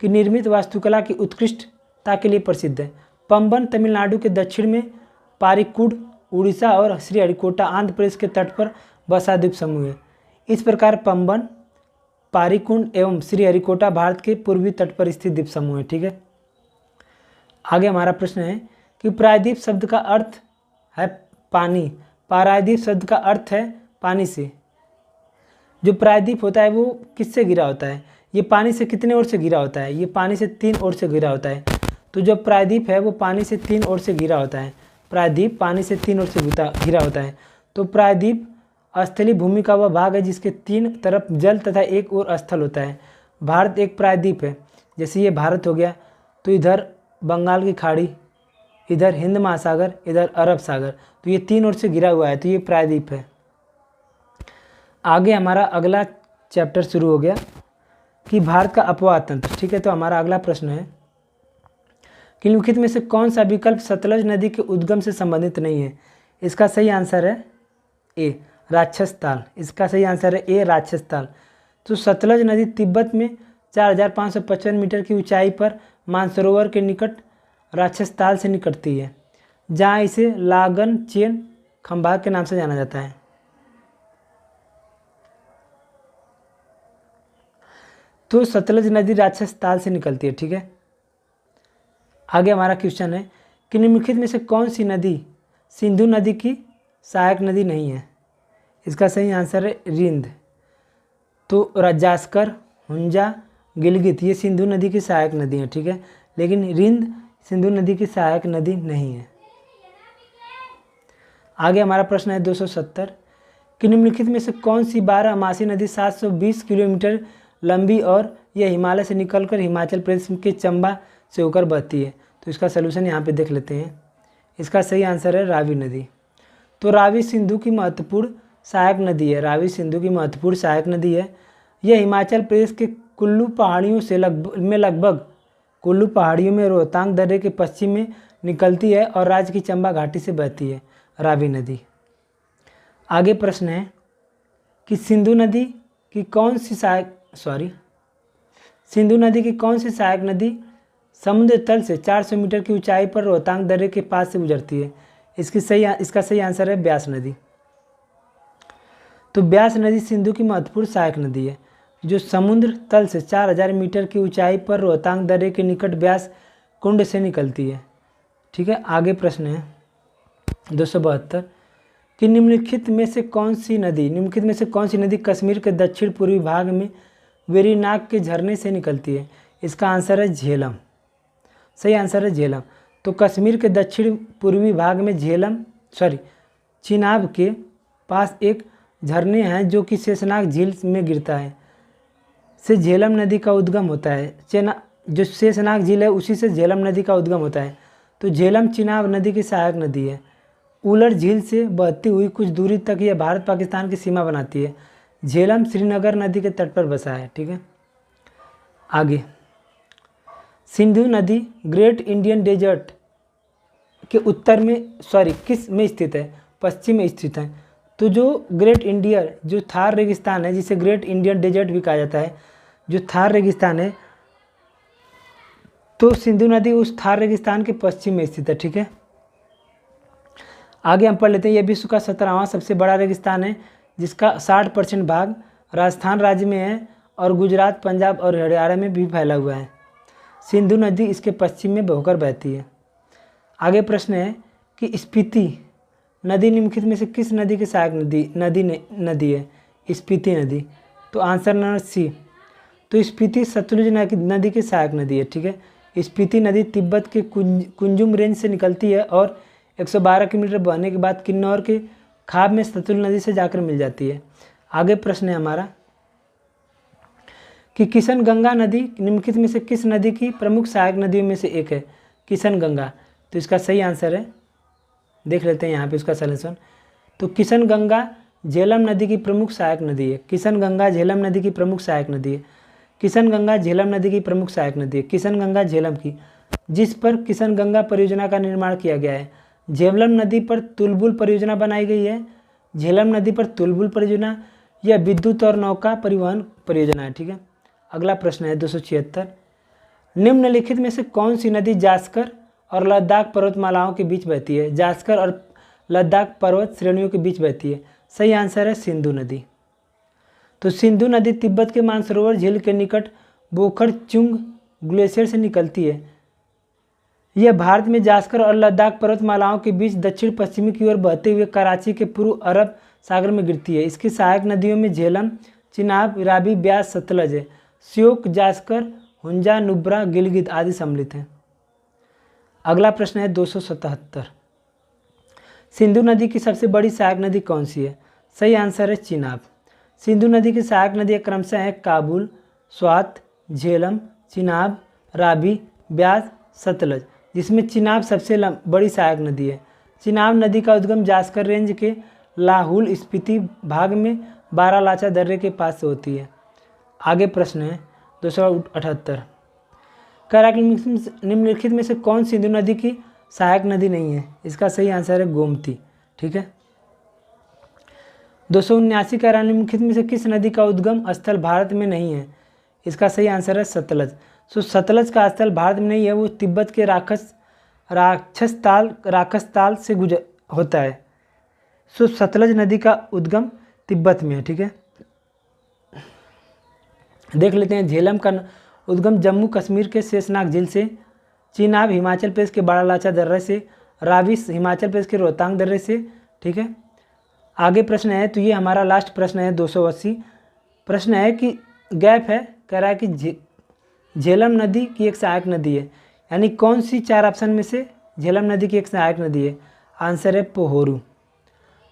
की निर्मित वास्तुकला की उत्कृष्टता के लिए प्रसिद्ध है। पंबन तमिलनाडु के दक्षिण में, पारिकुड उड़ीसा और श्रीहरिकोटा आंध्र प्रदेश के तट पर बसा द्वीप समूह है। इस प्रकार पंबन, पारिकुंड एवं श्रीहरिकोटा भारत के पूर्वी तट पर स्थित द्वीप समूह है, ठीक है। आगे हमारा प्रश्न है कि प्रायद्वीप शब्द का अर्थ है पानी। प्रायद्वीप शब्द का अर्थ है पानी से। जो प्रायद्वीप होता है वो किससे घिरा होता है। ये पानी से कितने ओर से घिरा होता है। ये पानी से 3 ओर से घिरा होता है। तो जो प्रायद्वीप है वो पानी से 3 ओर से घिरा होता है। प्रायद्वीप पानी से 3 ओर से घिरा होता है। तो प्रायद्वीप स्थलीय भूमि का वह भाग है जिसके 3 तरफ जल तथा 1 ओर स्थल होता है। भारत एक प्रायद्वीप है। जैसे ये भारत हो गया तो इधर बंगाल की खाड़ी, इधर हिंद महासागर, इधर अरब सागर, तो ये 3 ओर से घिरा हुआ है, तो ये प्रायद्वीप है। आगे हमारा अगला चैप्टर शुरू हो गया कि भारत का अपवाह तंत्र, ठीक है। तो हमारा अगला प्रश्न है कि निम्नलिखित में से कौन सा विकल्प सतलज नदी के उद्गम से संबंधित नहीं है। इसका सही आंसर है ए राक्षस ताल। इसका सही आंसर है ए राक्षस ताल। तो सतलज नदी तिब्बत में 4555 मीटर की ऊंचाई पर मानसरोवर के निकट राक्षस ताल से निकलती है, जहाँ इसे लागन चेन खंभा के नाम से जाना जाता है। तो सतलज नदी राक्षस ताल से निकलती है, ठीक है। आगे हमारा क्वेश्चन है कि निम्नलिखित में से कौन सी नदी सिंधु नदी की सहायक नदी नहीं है। इसका सही आंसर है रिंद। तो रजास्कर, हुंजा, गिलगित ये सिंधु नदी की सहायक नदी है, ठीक है। लेकिन रिंद सिंधु नदी की सहायक नदी नहीं है। आगे हमारा प्रश्न है 270 कि निम्नलिखित में से कौन सी 12 नदी 720 किलोमीटर लंबी और यह हिमालय से निकलकर हिमाचल प्रदेश के चंबा से होकर बहती है। तो इसका सलूशन यहाँ पे देख लेते हैं। इसका सही आंसर है रावी नदी। तो रावी सिंधु की महत्वपूर्ण सहायक नदी है। रावी सिंधु की महत्वपूर्ण सहायक नदी है। यह हिमाचल प्रदेश के कुल्लू पहाड़ियों से लगभग कुल्लू पहाड़ियों में रोहतांग दर्रे के पश्चिम में निकलती है और राज्य की चंबा घाटी से बहती है रावी नदी। आगे प्रश्न है कि सिंधु नदी की कौन सी सहायक नदी समुद्र तल से 400 मीटर की ऊंचाई पर रोहतांग दर्रे के पास से गुजरती है। इसका सही आंसर है ब्यास नदी। तो ब्यास नदी सिंधु की महत्वपूर्ण सहायक नदी है जो समुद्र तल से 4000 मीटर की ऊंचाई पर रोहतांग दर्रे के निकट ब्यास कुंड से निकलती है, ठीक है। आगे प्रश्न है 272 कि निम्नलिखित में से कौन सी नदी कश्मीर के दक्षिण पूर्वी भाग में वेरीनाग के झरने से निकलती है। इसका आंसर है झेलम। सही आंसर है झेलम। तो कश्मीर के दक्षिण पूर्वी भाग में चिनाब के पास एक झरने हैं जो कि शेषनाग झील में गिरता है, से झेलम नदी का उद्गम होता है। जो शेषनाग झील है उसी से झेलम नदी का उद्गम होता है। तो झेलम चिनाब नदी की सहायक नदी है। उलर झील से बहती हुई कुछ दूरी तक यह भारत पाकिस्तान की सीमा बनाती है। झेलम श्रीनगर नदी के तट पर बसा है, ठीक है। आगे सिंधु नदी ग्रेट इंडियन डेजर्ट के उत्तर में किस में स्थित है। पश्चिम में स्थित है। तो जो ग्रेट इंडिया जो थार रेगिस्तान है जिसे ग्रेट इंडियन डेजर्ट भी कहा जाता है, जो थार रेगिस्तान है तो सिंधु नदी उस थार रेगिस्तान के पश्चिम में स्थित है, ठीक है। आगे हम पढ़ लेते हैं। यह विश्व का 17वां सबसे बड़ा रेगिस्तान है, जिसका 60% भाग राजस्थान राज्य में है और गुजरात, पंजाब और हरियाणा में भी फैला हुआ है। सिंधु नदी इसके पश्चिम में बहकर बहती है। आगे प्रश्न है कि स्पीति नदी निम्नलिखित में से किस नदी की सहायक नदी है? स्पीति नदी। तो आंसर नंबर सी। तो स्पीति सतलुज नदी की सहायक नदी है, ठीक है। स्पीति नदी तिब्बत के कुंजुम रेंज से निकलती है और 112 किलोमीटर बहने के बाद किन्नौर के खाब में सतलुज नदी से जाकर मिल जाती है। आगे प्रश्न है हमारा कि किशन गंगा नदी निम्नलिखित में से किस नदी की प्रमुख सहायक नदियों में से एक है? किशन गंगा। तो इसका सही आंसर है, देख लेते हैं यहाँ पे इसका सॉल्यूशन। तो किशन गंगा झेलम नदी की प्रमुख सहायक नदी है। किशन गंगा झेलम नदी की प्रमुख सहायक नदी है। किशन गंगा झेलम नदी की प्रमुख सहायक नदी है। किशन गंगा झेलम की, जिस पर किशन गंगा परियोजना का निर्माण किया गया है। झेलम नदी पर तुलबुल परियोजना बनाई गई है। झेलम नदी पर तुलबुल परियोजना यह विद्युत और नौका परिवहन परियोजना है, ठीक है। अगला प्रश्न है 276। निम्नलिखित में से कौन सी नदी जास्कर और लद्दाख पर्वतमालाओं के बीच बहती है? जास्कर और लद्दाख पर्वत श्रेणियों के बीच बहती है। सही आंसर है सिंधु नदी। तो सिंधु नदी तिब्बत के मानसरोवर झील के निकट बोखरचुंग ग्लेशियर से निकलती है। यह भारत में जास्कर और लद्दाख पर्वतमालाओं के बीच दक्षिण पश्चिमी की ओर बहते हुए कराची के पूर्व अरब सागर में गिरती है। इसकी सहायक नदियों में झेलम, चिनाब, रावी, ब्यास, सतलज है। श्योक, जास्कर, हुंजा, नुब्रा, गिलगित आदि सम्मिलित हैं। अगला प्रश्न है 277। सिंधु नदी की सबसे बड़ी सहायक नदी कौन सी है? सही आंसर है चिनाब। सिंधु नदी की सहायक नदियाँ क्रमशः हैं काबुल, स्वात, झेलम, चिनाब, रावी, ब्यास, सतलज, जिसमें चिनाब सबसे बड़ी सहायक नदी है। चिनाब नदी का उद्गम जास्कर रेंज के लाहुल स्पीति भाग में बारालाचा दर्रे के पास से होती है। आगे प्रश्न है 278। निम्नलिखित में से कौन सिंधु नदी की सहायक नदी नहीं है? इसका सही आंसर है गोमती, ठीक है। 279। निम्नलिखित में से किस नदी का उद्गम स्थल भारत में नहीं है? इसका सही आंसर है सतलज। सो सतलज का स्थल भारत में नहीं है, वो तिब्बत के राक्षसताल से गुजर होता है। सो सतलज नदी का उद्गम तिब्बत में है, ठीक है। देख लेते हैं। झेलम का उद्गम जम्मू कश्मीर के शेषनाग झील से, चिनाब हिमाचल प्रदेश के बारालाचा दर्रे से, रावी हिमाचल प्रदेश के रोहतांग दर्रे से, ठीक है। आगे प्रश्न है, तो ये हमारा लास्ट प्रश्न है 280। प्रश्न है कि गैप है, कह रहा है कि झेलम नदी की एक सहायक नदी है, यानी कौन सी 4 ऑप्शन में से झेलम नदी की एक सहायक नदी है? आंसर है पोहोरू।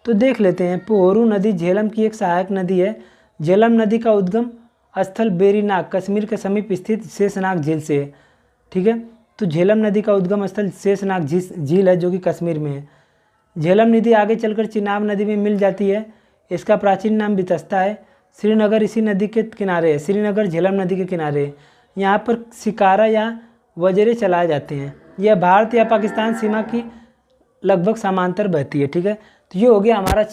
तो देख लेते हैं। पोहोरू नदी झेलम की एक सहायक नदी है। झेलम नदी का उद्गम स्थल बेरीनाग कश्मीर के समीप स्थित शेषनाग झील से है, ठीक है। तो झेलम नदी का उद्गम स्थल शेषनाग झील है, जो कि कश्मीर में है। झेलम नदी आगे चलकर चिनाब नदी में मिल जाती है। इसका प्राचीन नाम बितस्ता है। श्रीनगर इसी नदी के किनारे है। श्रीनगर झेलम नदी के किनारे है। यहाँ पर शिकारा या वजरे चलाए जाते हैं। यह भारत या पाकिस्तान सीमा की लगभग समांतर बहती है, ठीक है। तो ये हो गया हमारा